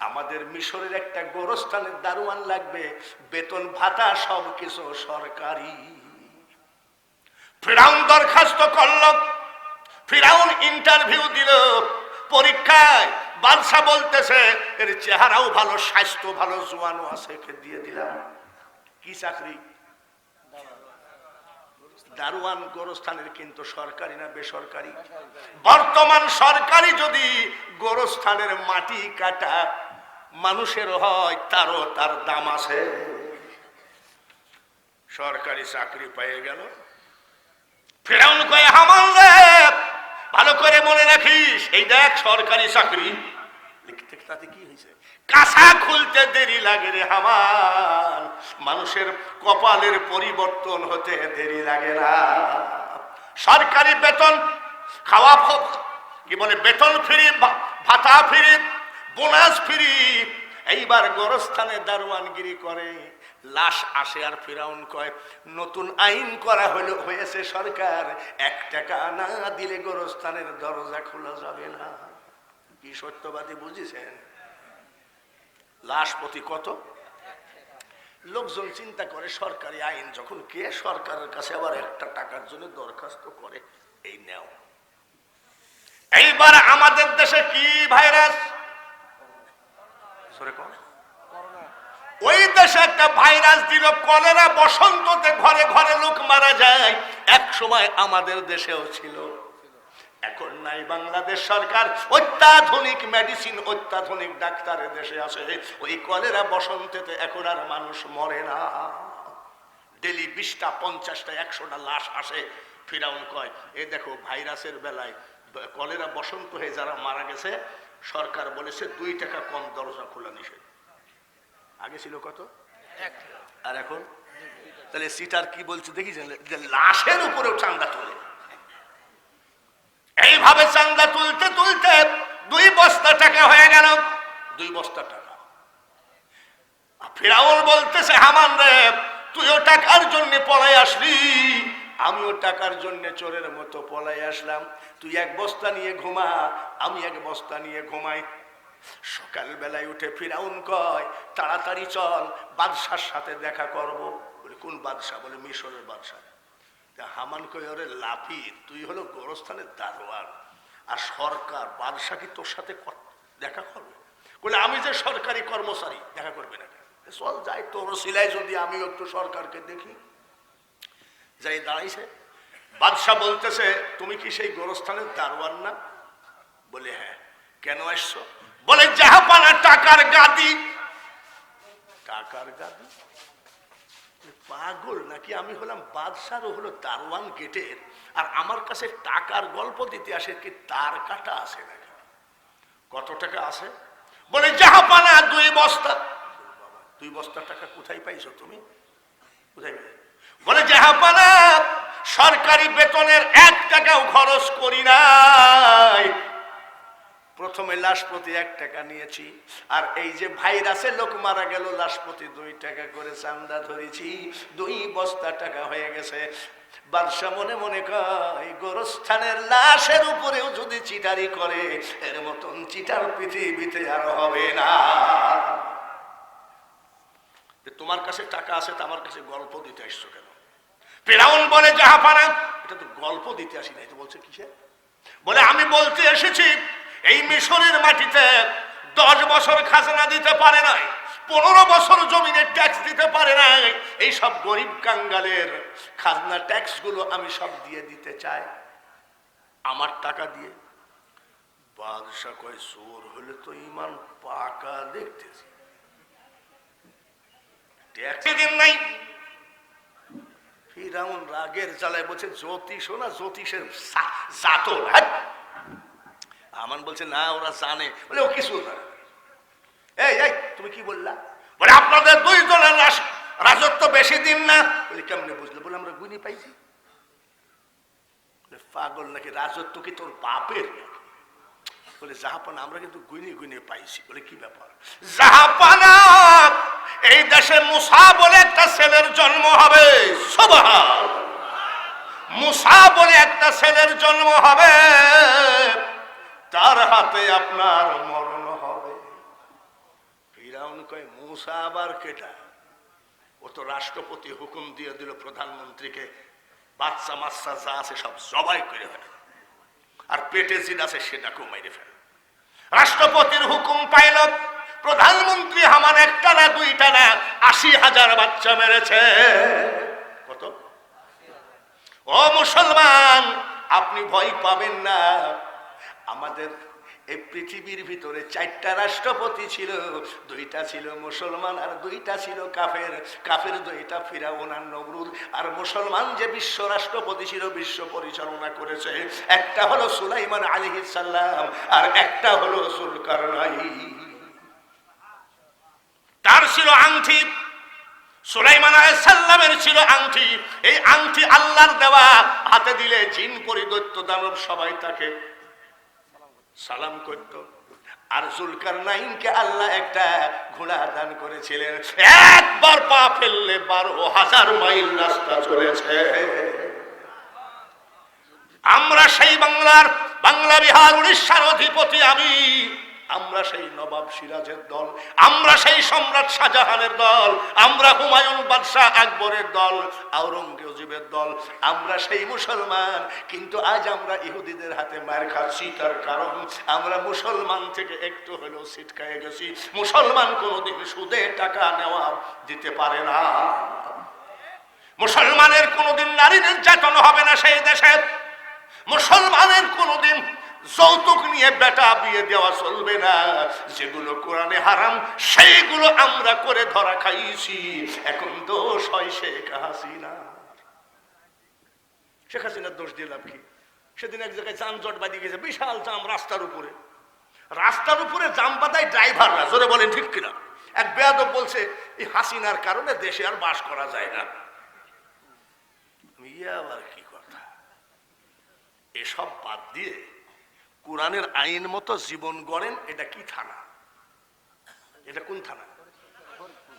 আমাদের মিশরের একটা গোরস্থানের দারোয়ান লাগবে, বেতন ভাতা সবকিছু সরকারি। ফিরাউন দরখাস্ত করল, ফিরাউন ইন্টারভিউ দিল, পরীক্ষায় বাদশা বলতেছে এর চেহারাও ভালো, স্বাস্থ্য ভালো, জোয়ানও আছে, একে দিয়ে দিলাম। কি চাকরি? দারোয়ান গোরস্থানের, কিন্তু সরকারি না বেসরকারি? বর্তমান সরকারি যদি গোরস্থানের মাটি কাটা মানুষের হয়, তারও তার দাম আছে। সরকারি চাকরি পেয়ে গেল। ফিরাউন কয়ে হামান রে, ভালো করে মনে রাখিস, এই দেখ সরকারি চাকরি। লিখতে তাতে কি হয়েছে? কাঁচা খুলতে দেরি লাগে রে হামান, মানুষের কপালের পরিবর্তন হতে দেরি লাগে না। সরকারি বেতন, খাওয়া কি বলে, বেতন ফ্রি, ভাতা ফ্রি, বোনাস ফ্রি। এইবার গোরস্থানে দারোয়ানগিরি করে, লাশ আসে আর ফিরাউন কয় নতুন আইন করা হয়েছে সরকার, 1 টাকা না দিলে গোরস্থানের দরজা খোলা যাবে না। কি সত্যবাদী বুঝেছেন? লাশ প্রতি কত? লোকজন চিন্তা করে সরকারি আইন যখন, কে সরকারের কাছে আবার 1 টাকার জন্য দরখাস্ত করে? এই নেও। এইবার আমাদের দেশে কি ভাইরাস, ওই দেশে একটা ভাইরাস দিল কলেরা, বসন্ততে ঘরে ঘরে লোক মারা যায়। এক সময় আমাদের দেশেও ছিল, এখন নাই। বাংলাদেশ সরকার অত্যাধুনিক মেডিসিন, অত্যাধুনিক ডাক্তারের দেশে আছে। ওই কলেরা বসন্তেতে এখন আর মানুষ মরে না। ডেলি 20টা 50টা 100টা লাশ আসে। ফিরাউন কয় এই দেখো ভাইরাসের বেলায় কলেরা বসন্ত হয়ে যারা মারা গেছে, সরকার বলেছে 2 টাকা কম দরজা খোলা নিষেধ। আগে ছিল কত? 1 টাকা। আর এখন? তাহলে সিটার কি বলছে দেখেছেন, যে লাশের উপরেও চান্দা তোলে। এইভাবে চান্দা তুলতে তুলতে 2 বস্তা টাকা হয়ে গেল। 2 বস্তা টাকা। ফিরাউন বলতেছে হামান রে, তুইও টাকার জন্য পলাই আসলি, আমিও টাকার জন্য চোরের মতো পলাই আসলাম। তুই 1 বস্তা নিয়ে ঘুমা, আমি 1 বস্তা নিয়ে ঘুমাই। সকাল বেলায় উঠে ফিরাউন কয় তাড়াতাড়ি চল, বাদশার সাথে দেখা করব। বলে কোন বাদশা? বলে মিশরের বাদশা। হামান কয় ওরে লাফি, তুই হলো গোরস্থানের দারোয়ান, আর সরকার বাদশা কি তোর সাথে দেখা করবে? বলে আমি যে সরকারি কর্মচারী, দেখা করবে না। চল যাই, তোর সিলাই যদি আমি একটু সরকারকে দেখি। যাই দাঁড়াইছে, বাদশা বলতেছে তুমি কি সেই গোরস্থানের দারোয়ান না? বলে হ্যাঁ। কেন আসছো? বলে জাহাপানা টাকার গাদি। টাকার গাদি? পাগল নাকি? আমি হলাম বাদশার, হলো দারোয়ান গেটের, আর আমার কাছে টাকার গল্প দিতে আসে কি তার কাটা আছে নাকি? কত টাকা আছে? বলে জাহাপানা 2 বস্তা। 2 বস্তা টাকা কোথায় পাইছো তুমি? কোথায়? বলে জাহাপানা সরকারি বেতনের 1 টাকাও খরচ করি নাই, প্রথমে লাশ প্রতি 1 টাকা নিয়েছি, আর এই যে ভাইরাসে লোক মারা গেল লাশ প্রতি 2 টাকা করে চান্দা ধরেছি, 2 বস্তা টাকা হয়ে গেছে। বাদশা মনে মনে কয় গোরস্থানের লাশের উপরেও যদি চিটারি করে, এর মতন চিটার পৃথিবীতে আর হবে না। তোমার কাছে টাকা আছে, তো আমার কাছে গল্প দিতে আসছো কেন? ফিরাউন বলে জাহাপানা এটা তো গল্প দিতে আসি নাই। তো বলছে কিসে? বলে আমি বলতে এসেছি এই মিশরের মাটিতে 10 বছর খাজনা দিতে পারে নাই, 15 বছর জমিনের ট্যাক্স দিতে পারে নাই। এই সব গরিব কাঙ্গালের খাজনা ট্যাক্স গুলো আমি সব দিয়ে দিতে চাই আমার টাকা দিয়ে। বাদশা কয় চোর হলে তো ইমান পাকা দেখতেছি, ট্যাক্স দিন নাই। ফিরাউন রাগের জ্বালায় বলছে জ্যোতিষ না, জ্যোতিষের জাতর। আমান বলছে না ওরা জানে। বলে ও কিছু না। এই এই তুমি কি বললা? বলে আপনাদের 2 জনের রাজত্ব বেশি দিন না। বলে কেমনে বুঝলে? বলে আমরা গুনি পাইছি। পাগল নাকি? রাজত্ব কি তোর বাপের? বলে জাহাপানা আমরা কিন্তু গুনি গুনি পাইছি। বলে কি ব্যাপার? জাহাপানা এই দেশে মুসা বলে একটা ছেলের জন্ম হবে। সুবহানাল্লাহ। মুসা বলে একটা ছেলের জন্ম হবে, তার হাতে আপনার মরণ হবে। ফিরাউন কয় মুসা আবার কেটা? ও তো রাষ্ট্রপতি হুকুম দিয়ে দিল প্রধানমন্ত্রীকে বাচ্চা মাচ্চা যা আছে সব জবাই করে ফেলে, আর পেটে জিন আছে সেটাকেও মেরে ফেলে। রাষ্ট্রপতির হুকুম পাইল, প্রধানমন্ত্রী হামান একটা না দুইটা না ৮০,০০০ বাচ্চা মেরেছে। কত? ও মুসলমান, আপনি ভয় পাবেন না। আমাদের এই পৃথিবীর ভিতরে 4টা রাষ্ট্রপতি ছিল, 2টা ছিল মুসলমান আর 2টা ছিল কাফের। কাফের 2টা ফিরাউন আর নমরুদ, আর মুসলমান যে বিশ্ব রাষ্ট্রপতি ছিল, বিশ্ব পরিচালনা করেছে, একটা হলো সুলাইমান আলাইহিস সালাম আর একটা হলো যুলকারনাইন। তার ছিল আংটি, সুলাইমান আলাইহিস সালামের ছিল আংটি। এই আংটি আল্লাহর দেওয়া, হাতে দিলে জিন পরি দৈত্য দানব সবাই তাকে সালাম করত। আর যুলকারনাইনকে আল্লাহ একটা ঘোড়া দান করেছিলেন, একবার পা ফেললে 12,000 মাইল রাস্তা চলেছে। আমরা সেই বাংলা বিহার উড়িষ্যার অধিপতি আমি, আমরা সেই নবাব সিরাজের দল, আমরা সেই সম্রাট শাহজাহানের দল, আমরা হুমায়ুন বাদশাহ আকবরের দল, আওরঙ্গজেবের দল, আমরা সেই মুসলমান। কিন্তু আজ আমরা ইহুদিদের হাতে মার খাচ্ছি, তার কারণ আমরা মুসলমান থেকে একটু হলেও ছিটকায়ে গেছি। মুসলমান কোনোদিন সুদে টাকা নেওয়া দিতে পারে না, মুসলমানের কোনোদিন নারী নির্যাতন হবে না সেই দেশে, মুসলমানের কোনোদিন যৌতুক নিয়ে বেটা বিয়ে দেওয়া চলবে না। যেগুলো কোরআনে হারাম সেইগুলো আমরা করে ধরা খাইছি। এখন দোষ হয় শেখ হাসিনা। শেখ হাসিনার দোষ দিয়ে লাভ কি? সেদিন এক জায়গায় যানজট বাঁধিয়ে গেছে, বিশাল জাম রাস্তার উপরে। রাস্তার উপরে জাম বাঁধায় ড্রাইভাররা, জোরে বলেন ঠিক কিনা? এক বেয়াদব বলছে এই হাসিনার কারণে দেশে আর বাস করা যায় না। আবার কি কথা? এসব বাদ দিয়ে কোরআনের আইন মতো জীবন গড়েন, এটা কি থানা? এটা কোন থানা?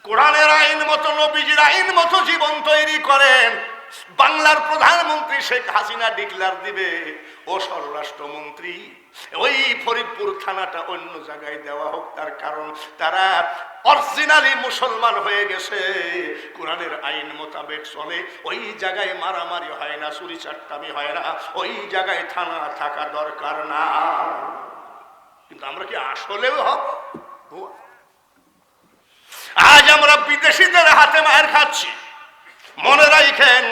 কোরআনের আইন মতো, নবীজির আইন মতো জীবন তৈরি করেন। বাংলার প্রধানমন্ত্রী শেখ হাসিনা ডিক্লার দিবে, ও স্বরাষ্ট্রমন্ত্রী ওই ফরিদপুর থানাটা অন্য জায়গায় দেওয়া হোক, তার কারণ তারা অরিজিনালি মুসলমান হয়ে গেছে, কোরআনের আইন মোতাবেক চলে, ওই জায়গায় মারামারি হয় না, চুরি চাট্টামি হয় না, ওই জায়গায় থানা থাকা দরকার না। কিন্তু আমরা কি আসলেও হব? আজ আমরা বিদেশিদের হাতে মার খাচ্ছি। মনে রাখেন,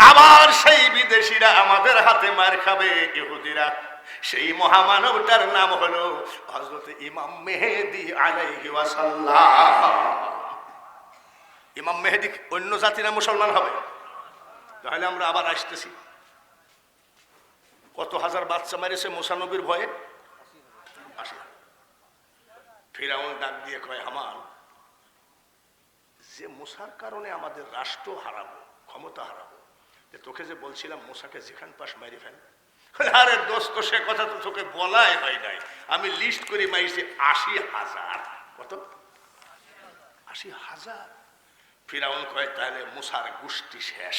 আবার সেই বিদেশিরা আমাদের হাতে মার খাবে, ইহুদিরা। সেই মহামানবটার নাম হলো হযরত ইমাম মেহেদী আলাইহি ওয়াসাল্লাম। ইমাম মেহেদী অন্য জাতিরা মুসলমান হবে, তাহলে আমরা আবার আসতেছি। কত হাজার বাচ্চা মেরেছে মুসা নবীর ভয়ে? ফিরাউন ডাক দিয়ে কয়, হামান, যে মুসার কারণে আমাদের রাষ্ট্র হারাবো, ক্ষমতা হারাবো, তোকে যে বলছিলাম মুসাকে যেখান পাশ মেরে ফেল। আরে দোস্ত, সে কথা তো তোকে বলাই হয় নাই, আমি লিস্ট করে মাইছি ৮০,০০০। কত? ৮০,০০০। ফিরাউন কয়, তাহলে মুসার গোষ্ঠী শেষ।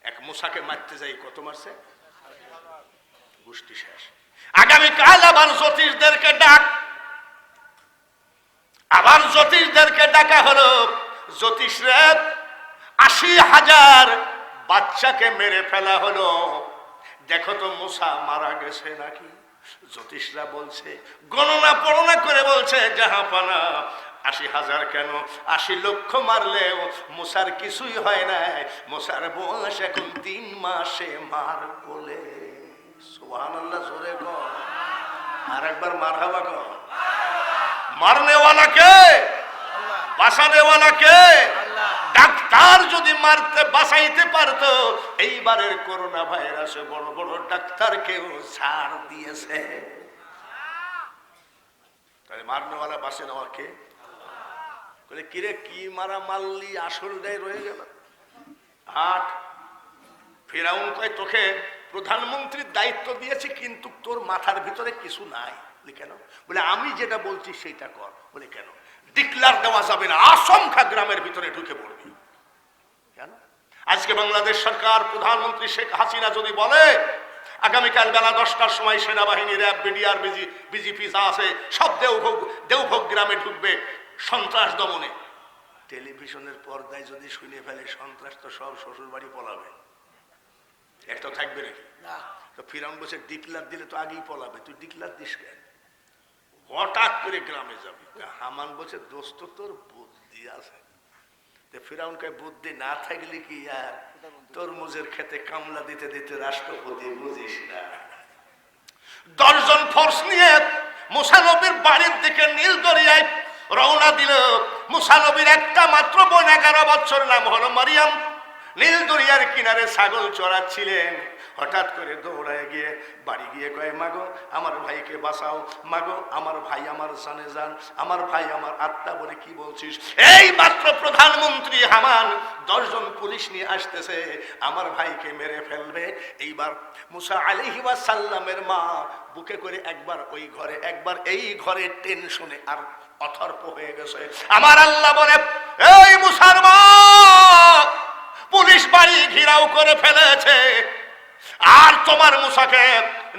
এক মুসাকে মারতে যাই কত মারছে? গোষ্ঠী শেষ। আগামীকাল আবার জ্যোতিষদেরকে ডাক, আবার জ্যোতিষদেরকে ডাকা হলো। জ্যোতিষরা ৮০,০০০ বাচ্চাকে মেরে ফেলা হলো, দেখো তো মুসা মারা গেছে নাকি? জ্যোতিষরা বলছে, গণনা পড়না করে বলছে, জাহাপানা ৮০,০০০ কেন, ৮০ লক্ষ মারলেও মুসার কিছুই হয় নাই। মুসার বয়স এখন 3 মাসে মার বলে। সুবহানাল্লাহ, জোরে কর, আর একবার মারহাবা কর। মারনেওয়ালা কে? বাঁচানেওয়ালা কে? ডাক্তার যদি মারতে বাঁচাইতে পারতো, এইবারের করোনা ভাইরাসে বড় বড় ডাক্তারকেও ছাড় দিয়েছে। তাহলে মারনেওয়ালা বাঁচে নেওয়া কে? বলে কিরে, কি মারা মারলি, আসলটাই রয়ে গেল। আট ফিরাউন কয়, তোকে প্রধানমন্ত্রীর দায়িত্ব দিয়েছি, কিন্তু তোর মাথার ভিতরে কিছু নাই। কেন? বলে আমি যেটা বলছি সেইটা কর। বলে কেন? ডিক্লার দেওয়া যাবে না, আসমখা গ্রামের ভিতরে ঢুকে পড়বি। কেন? আজকে বাংলাদেশ সরকার প্রধানমন্ত্রী শেখ হাসিনা যদি বলে আগামীকাল বেলা 10টার সময় সেনাবাহিনী, র্যাব, বিডিআর, বিজিপি যা আছে সব দেওভোগ গ্রামে ঢুকবে সন্ত্রাস দমনে, টেলিভিশনের পর্দায় যদি শুনে ফেলে সন্ত্রাস তো সব শ্বশুর বাড়ি পলাবে, একটা থাকবে নাকি? তো ফিরাউন বসে ডিক্লার দিলে তো আগেই পলাবে, তুই ডিক্লার দিস কেন? হঠাৎ করে গ্রামে যাবি। হামান বসে দোস্ত তোর বুদ্ধি আছে। ফিরাউন কয় বুদ্ধি না থাকলে কি আর তরমুজের খেতে কামলা দিতে দিতে রাষ্ট্রপতি বুঝিস না। 10 জন ফোর্স নিয়ে মুসা নবীর বাড়ির দিকে নীল দরিয়ায় রওনা দিল। মুসা নবীর একটা মাত্র বোন, 11 বছর, নাম হলো মারিয়াম। নীল দরিয়ার কিনারে ছাগল চড়াচ্ছিলেন। হঠাৎ করে দৌড়ায় গিয়ে বাড়ি গিয়ে কয়, মাগো আমার ভাইকে বাঁচাও, মাগো আমার ভাই আমার জানে যান, আমার ভাই আমার আত্মা, বলে কি বলছিস? এই মাত্র প্রধানমন্ত্রী হামান 10 জন পুলিশ নিয়ে আসতেছে, আমার ভাইকে মেরে ফেলবে। এইবার মুসা আলাইহিস সালামের মা বুকে করে একবার ওই ঘরে একবার এই ঘরে টেনশনে আর অথর্ব হয়ে গেছে। আমার আল্লাহ বলে, এই মুসার মা, পুলিশ বাড়ি ঘেরাও করে ফেলেছে, আর তোমার মুসাকে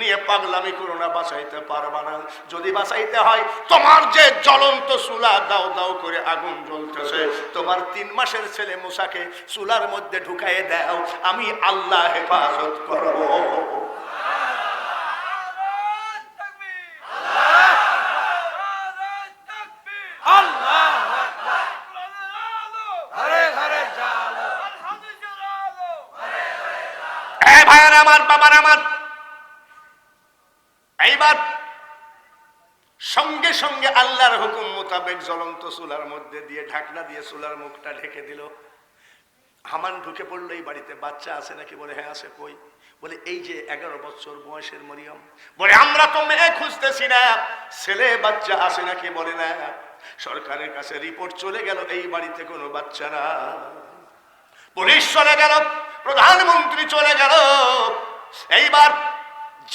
নিয়ে পাগলামি করো না, বাঁচাইতে পারবা না। যদি বাঁচাইতে হয় তোমার যে জ্বলন্ত চুলা দাও দাও করে আগুন জ্বলতেছে, তোমার 3 মাসের ছেলে মুসাকে চুলার মধ্যে ঢুকাইয়ে দাও, আমি আল্লাহ হেফাজত করব। আমার বাবার আমার এইবার সঙ্গে সঙ্গে আল্লাহর হুকুম মোতাবেক জ্বলন্ত চুলার মধ্যে দিয়ে ঢাকনা দিয়ে চুলার মুখটা ঢেকে দিল। হামান ঢুকে পড়লো এই বাড়িতে। বাচ্চা আছে নাকি? বলে হ্যাঁ আছে। কই? বলে এই যে 11 বছর বয়সের মরিয়ম। বলে আমরা তো মেয়ে খুঁজতেছি না, ছেলে বাচ্চা আছে নাকি? বলে না। সরকারের কাছে রিপোর্ট চলে গেল এই বাড়িতে কোনো বাচ্চা না। পুলিশ চলে গেল, প্রধানমন্ত্রী চলে গেল। এইবার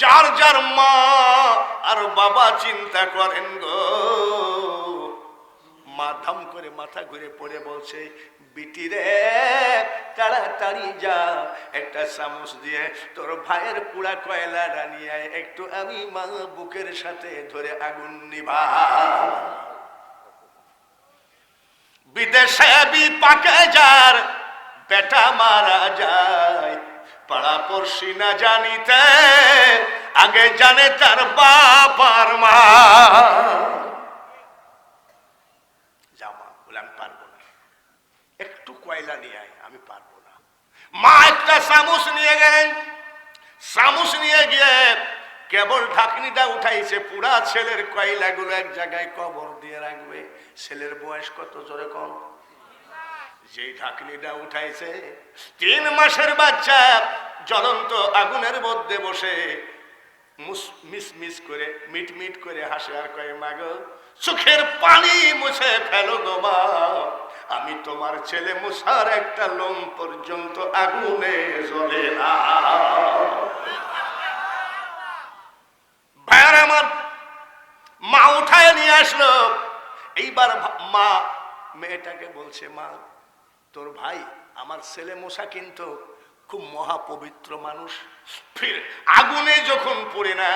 যার যার মা আর বাবা চিন্তা করেন গো। মা ধাম করে মাথা ঘুরে পড়ে বলছে, বিটি রে তাড়াতাড়ি যা, একটা চামচ দিয়ে তোর ভাইয়ের পুরা কয়লাটা নিয়ে একটু আমি মা বুকের সাথে ধরে আগুন নিভা। বিদেশে বিপাকে যার বেটা মারা যায়, পাড়া পড়শি না জানিতে আগে জানে তার বাপ আর মা। জামা বলে আমি পারবো না, একটু কয়লা নিয়ে আয়, আমি পারবো না। মা একটা চামচ নিয়ে গেলেন। চামচ নিয়ে গিয়ে কেবল ঢাকনিটা উঠাইছে, পুরা ছেলের কয়লাগুলো এক জায়গায় কবর দিয়ে রাখবে। ছেলের বয়স কত? জোরে কম। যেই ঢাকনিটা উঠাইছে, 3 মাসের বাচ্চা জ্বলন্ত আগুনের মধ্যে বসে মিস মিস করে মিট মিট করে হাসে আর কয়, মাগো চোখের পানি মুছে ফেলো গো মা, আমি তোমার ছেলে মুসার একটা লোম পর্যন্ত আগুনে জ্বলে না। ভাইয়ার আমার, মা উঠায় নিয়ে আসলো। এইবার মা মেয়েটাকে বলছে, মা তোর ভাই আমার ছেলে মুসা কিন্তু খুব মহাপবিত্র মানুষ, ফির আগুনে যখন পড়ে না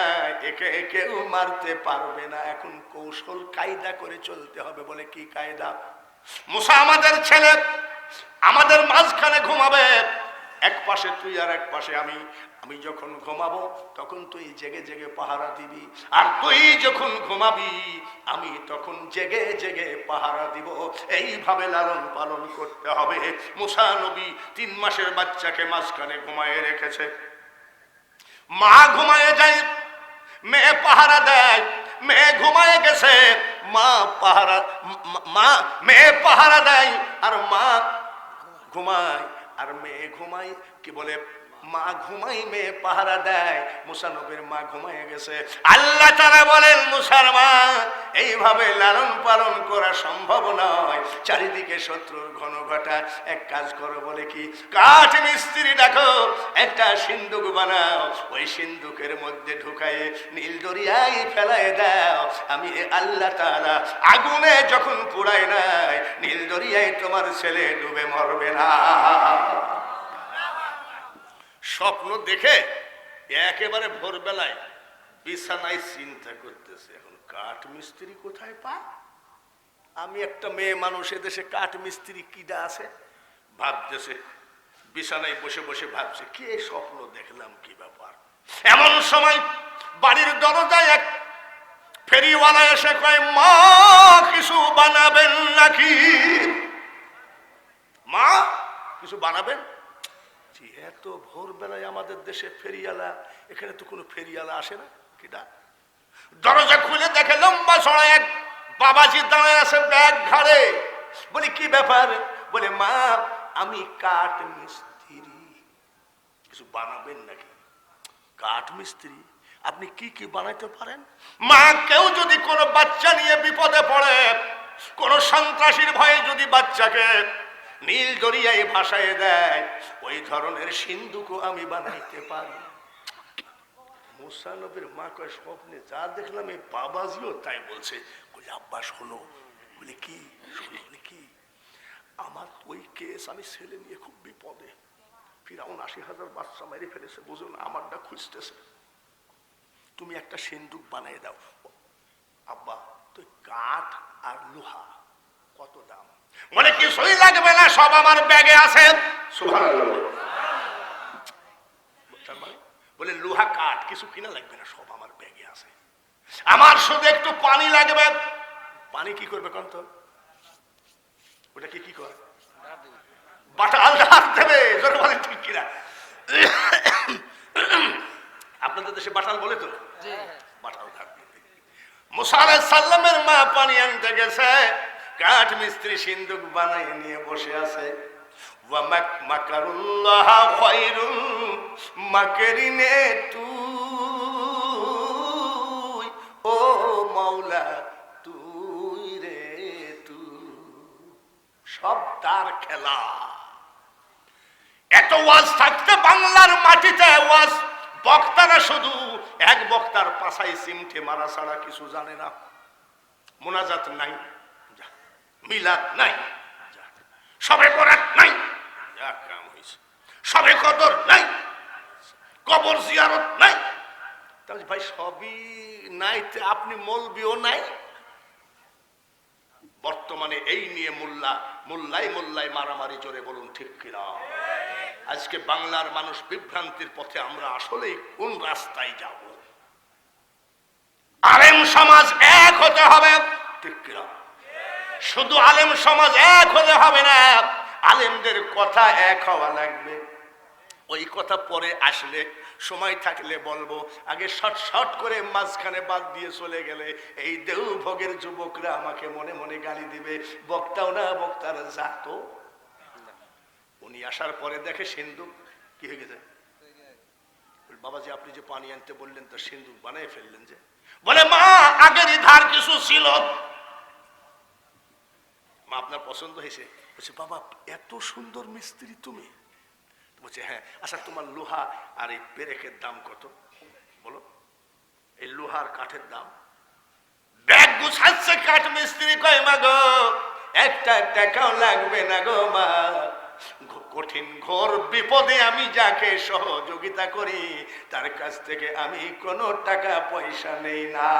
একে কেউ মারতে পারবে না, এখন কৌশল কায়দা করে চলতে হবে। বলে কি কায়দা? মুসা আমাদের ছেলে, আমাদের মাঝখানে ঘুমাবে, এক পাশে তুই আর এক পাশে আমি। আমি যখন ঘুমাবো তখন তুই জেগে জেগে পাহারা দিবি, আর তুই যখন ঘুমাবি আমি তখন জেগে জেগে পাহারা দিব। এইভাবে লালন পালন করতে হবে। মুসা নবী 3 মাসের বাচ্চাকে মাঝখানে ঘুমায়ে রেখেছে। মা ঘুমায়ে যায়, মেয়ে পাহারা দেয়। মেয়ে ঘুমায়ে গেছে, মেয়ে পাহারা দেয়, আর মা ঘুমায়। আর মেয়ে ঘুমায়, কি বলে, মা ঘুমাই মেয়ে পাহারা দেয়। মুসা নবীর মা ঘুমায় গেছে। আল্লাহ তাআলা বলেন, মুসার মা এইভাবে লালন পালন করা সম্ভব নয়, চারিদিকে শত্রুর ঘন ঘটা। এক কাজ করো, বলে কি, কাঠ মিস্ত্রি ডাকো, একটা সিন্দুক বানাও, ওই সিন্দুকের মধ্যে ঢুকায়ে নীল দরিয়ায় ফেলায় দাও। আমি আল্লাহ তাআলা আগুনে যখন পুড়ায় নাই, নীল দরিয়ায় তোমার ছেলে ডুবে মরবে না। স্বপ্ন দেখে একেবারে ভোরবেলায় বিছানায় চিন্তা করতেছে, এখন কাঠ মিস্ত্রি কোথায় পা? আমি একটা মেয়ে মানুষ, এদেশে কাঠ মিস্ত্রি কিডা আছে ভাবতেছে, বিছানায় বসে বসে ভাবছে কি স্বপ্ন দেখলাম, কি ব্যাপার। এমন সময় বাড়ির দরজায় এক ফেরিওয়ালা এসে কয়, মা কিছু বানাবেন নাকি? মা কিছু বানাবেন? এত ভোরবেলায় আমাদের দেশে ফেরিওয়ালা, এখানে তো কোনো ফেরিওয়ালা আসে না, কিডা? দরজা খুলে দেখে লম্বা ছড়া এক বাবাজি দাঁড়ায় আছে ব্যাগ ঘাড়ে। বলি কি ব্যাপার? বলে মা আমি কাঠ মিস্ত্রি, কিছু বানাবেন নাকি? কাঠ মিস্ত্রি? আপনি কি কি বানাইতে পারেন? মা কেউ যদি কোনো বাচ্চা নিয়ে বিপদে পড়ে, কোন সন্ত্রাসীর ভয়ে যদি বাচ্চাকে নীল দরিয়ায় ভাসায় দেয়, ওই ধরনের সিন্ধুকও আমি বানাইতে পারি। মুসা নবীর মা কয়, স্বপ্নে যা দেখলাম এই বাবাজিও তাই বলছে। বলে আব্বা শোনো। বলে কি? বলে কি? আমার ওই কেস, আমি ছেলে নিয়ে খুব বিপদে, ফিরাউন 80,000 বাচ্চা মেরে ফেলেছে, বুঝো না, আমারটা খুঁজতেছে, তুমি একটা সিন্ধুক বানিয়ে দাও। আব্বা তুই কাঠ আর লোহা কত দাম? বলে কিছুই লাগবে না, সব আমার ব্যাগে আছে। বলে লোহা কাঠ কিছু কিনা লাগবে না, সব আমার ব্যাগে আছে, আমার শুধু একটু পানি লাগবে। পানি কি করবে কন্ত? ওটা কি করে? বাটাল ধার দেবে, জোরে বলে ঠিক কিনা? আপনাদের দেশে বাটাল বলে তো, বাটাল ধার দেবে। মুসা আলাইহিস সালামের মা পানি আনতে গেছে, কাঠ মিস্ত্রি সিন্ধুক বানাই নিয়ে বসে আছে। ওয়া মাকারুল্লাহ খায়রুল মাকিরিনে, তুই ও মাওলা তুই রে তুই, সব তার খেলা। এত ওয়াজ থাকতে বাংলার মাটিতে ওয়াজ বক্তারা শুধু এক বক্তার পাশায় সিমটে মারা ছাড়া কিছু জানে না। মোনাজাত নাই, মিলাদ নাই, সবে বরাত নাই, কাম হইছে, সবে কদর নাই, কবর জিয়ারত নাই। তাহলে ভাই সবই নাই, আপনি মৌলবিও নাই। বর্তমানে এই নিয়ে মোল্লাই মারামারি, জোরে বলুন ঠিক কিনা? আজকে বাংলার মানুষ বিভ্রান্তির পথে, আমরা আসলে কোন রাস্তায় যাব? আলেম সমাজ এক হতে হবে, ঠিক কিনা? শুধু আলেম সমাজ এক হতে হবে না, আলেমদের কথা এক হওয়া লাগবে। ওই কথা পরে আসলে, সময় থাকলে বলবো। আগে শর্ট করে মাঝখানে বাদ দিয়ে চলে গেলে এই দেওভোগের যুবকরা আমাকে মনে মনে গালি দিবে, বক্তাও না, বক্তার জাতো। উনি আসার পরে দেখে সিন্ধুক কি হয়ে গেছে। বাবাজি আপনি যে পানি আনতে বললেন, তো সিন্ধুক বানিয়ে ফেললেন যে? বলে মা আগেরই ধার কিছু ছিল। মা আপনার পছন্দ হয়েছে? বলছে বাবা এত সুন্দর মিস্ত্রি তুমি। বলছে হ্যাঁ। আচ্ছা তোমার লোহা আর এই পেরেকের দাম কত বলো? এই লোহার কাঠের দাম। ব্যাগ গুছাচ্ছে কাঠ মিস্ত্রি, কয় মা গো একটা টাকাও লাগবে না গো মা, কঠিন ঘোর বিপদে আমি যাকে সহযোগিতা করি তার কাছ থেকে আমি কোনো টাকা পয়সা নেই না।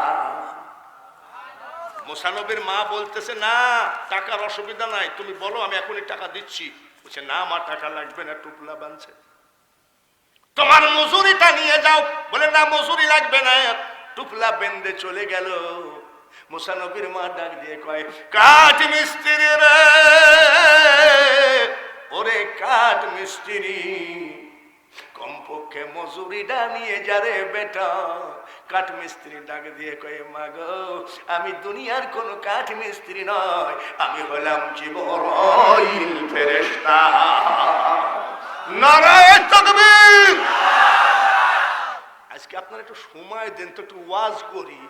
মুসা নবীর মা বলতেছে না টাকার অসুবিধা নাই, তুমি বলো আমি এখনই টাকা দিচ্ছি। বলছে না মা টাকা লাগবে না, টুপলা বানছে, তোমার মজুরিটা নিয়ে যাও। বলে না মজুরি লাগবে না, টুপলা বেঁধে চলে গেল। মুসা নবীর মা ডাক দিয়ে কয় কাঠ মিস্ত্রি রে, ওরে কাঠ মিস্ত্রি কমপক্ষে মজুরিটা নিয়ে যারে বেটা। কাঠ মিস্ত্রি ডাক দিয়ে কয়ে মা গো আমি দুনিয়ার কোন কাঠ মিস্ত্রি নয়, আমি হলাম জিবরাইল ফেরেশতা। নারায়ে তাকবীর। আজকে আপনারা একটু সময় দেন তো, একটু ওয়াজ করি।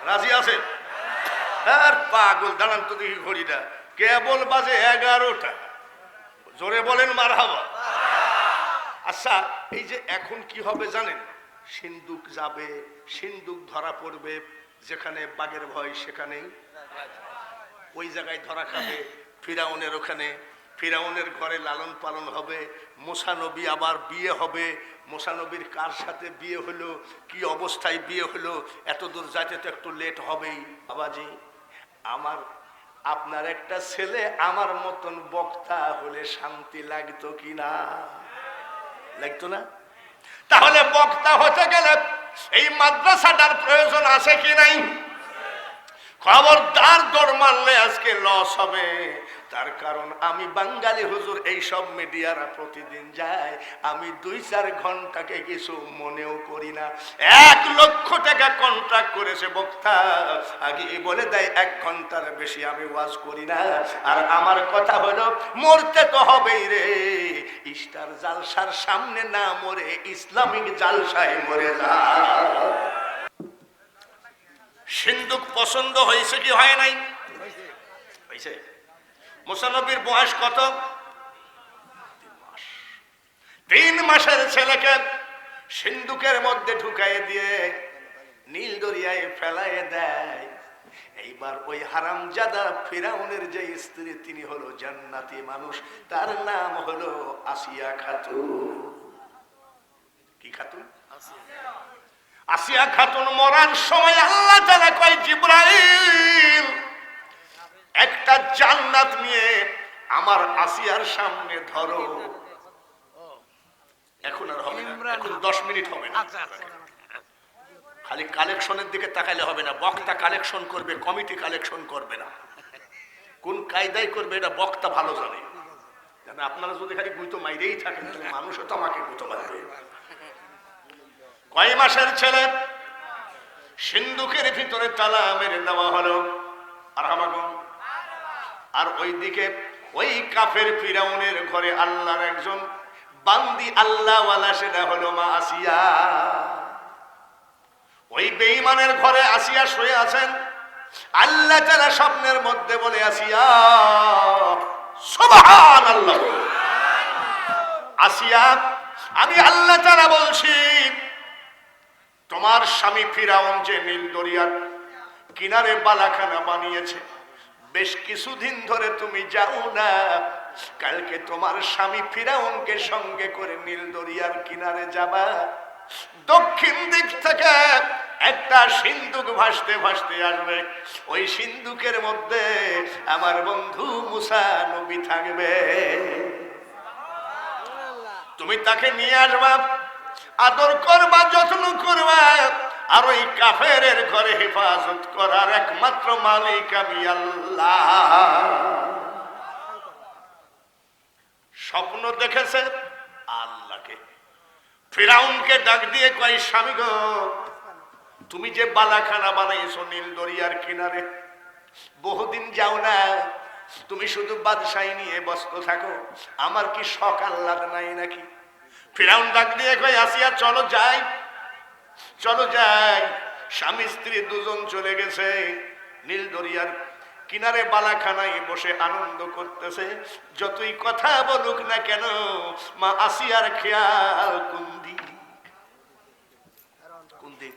রাজি আছে? আর পাগল দাঁড়ান তো দেখি ঘড়িটা, কেবল বাজে 11টা। জোরে বলেন মারহাবা। আচ্ছা এই যে এখন কি হবে জানেন? সিন্ধুক যাবে, সিন্ধুক ধরা পড়বে, যেখানে বাঘের ভয় সেখানেই ওই জায়গায় ধরা খাবে। ফিরাউনের ওখানে, ফিরাউনের ঘরে লালন পালন হবে, মুসা নবী আবার বিয়ে হবে। মুসা নবীর কার সাথে বিয়ে হলো, কি অবস্থায় বিয়ে হলো, এত দূর যাইতে তো একটু লেট হবেই। বাবাজি, আমার আপনার একটা ছেলে আমার মতন বক্তা হলে শান্তি লাগতো কিনা? লাগতো না? তাহলে বক্তা হতে গেলে এই মাদ্রাসাটার প্রয়োজন আছে কি নাই? খবরদার দৌড় মারলে আজকে লস হবে। তার কারণ আমি বাঙালি হুজুর, এই সব মিডিয়ারা প্রতিদিন যায়, আমি 2-4 ঘন্টাকে কিছু মনেও করি না। 1 লক্ষ টাকা কন্ট্রাক্ট করেছে বক্তা, আগে বলে দেয় 1 ঘন্টার বেশি আমি ওয়াজ করি না। আর আমার কথা হলো মরতে তো হবেই রে, স্টার জালসার সামনে না মরে ইসলামিক জালসায় মরে যা। সিন্ধুক পছন্দ হয়েছে কি হয় নাই? হয়েছে। মুসা নবীর বয়স কত? 3 মাস। 3 মাসের ছেলেকে সিন্ধুকের মধ্যে ঢুকাই দিয়ে নীল দরিয়ায় ফেলায় দেয়। এইবার ওই হারামজাদা ফিরাউনের যে স্ত্রী, তিনি হলো জান্নাতি মানুষ, তার নাম হলো আসিয়া খাতুন। কি খাতুন? আসিয়া খাতুন মরার সময় আল্লাহ তাআলা কয়, জিবরাইল একটা জান্নাত নিয়ে আমার আসিয়ার সামনে ধরো। এখন আর হবে না, এখন 10 মিনিট হবে না। খালি কালেকশনের দিকে তাকাইলে হবে না, বক্তা কালেকশন করবে, কমিটি কালেকশন করবে না। কোন কায়দায় করবে এটা বক্তা ভালো জানে। আপনারা যদি খালি গুইতো মাইরেই থাকেন, মানুষও তো আমাকে গুঁতো মারবে। কয় মাসের ছেলে সিন্ধুকের ভিতরে তালা মেরে দেওয়া হলো। আর আমাগো, আর ওইদিকে ওই কাফের ফিরাউনের ঘরে আল্লাহর একজন বান্দি আল্লাহওয়ালা, সেটা হলো মা আসিয়া। ওই বেঈমানের ঘরে আসিয়া শুয়ে আছেন। আল্লাহ তাআলা স্বপ্নের মধ্যে বলে, আসিয়া সুবহানাল্লাহ, আসিয়া আমি আল্লাহ তাআলা বলছি, তোমার স্বামী ফিরাউন যে নীল দরিয়ার কিনারে বালাখানা বানিয়েছে, বেশ কিছুদিন ধরে তুমি যাও না। কালকে তোমার স্বামী ফিরাউনকে সঙ্গে করে নীল দরিয়ার কিনারে যাবা। দক্ষিণ দিক থেকে একটা সিন্ধুক ভাসতে ভাসতে আসবে। ওই সিন্ধুকের মধ্যে আমার বন্ধু মুসা নবী থাকবে। তুমি তাকে নিয়ে আসবা, আদর করবা, যত্ন করবা। আর ওই কাফেরের ঘরে হেফাজত করার একমাত্র মালিক আমি আল্লাহ। স্বপ্ন দেখেছে আল্লাহকে। ফিরাউনকে ডাক দিয়ে কয়, স্বামী গো, তুমি যে বালাখানা বানাইছো নীল দরিয়ার কিনারে, বহুদিন যাও না, তুমি শুধু বাদশাহী নিয়ে ব্যস্ত থাকো, আমার কি শখ আহ্লাদ নাই নাকি? ফিরাউন ডাক দিয়ে কয়, আসিয়া চলো যাই, চলো যাই। স্বামী স্ত্রী দুজন চলে গেছে নীল দরিয়ার কিনারে বালাখানায় বসে আনন্দ করতেছে। যতই কথা বলুক না কেন, মা আসিয়ার খেয়াল কোন দিক? কোন দিক?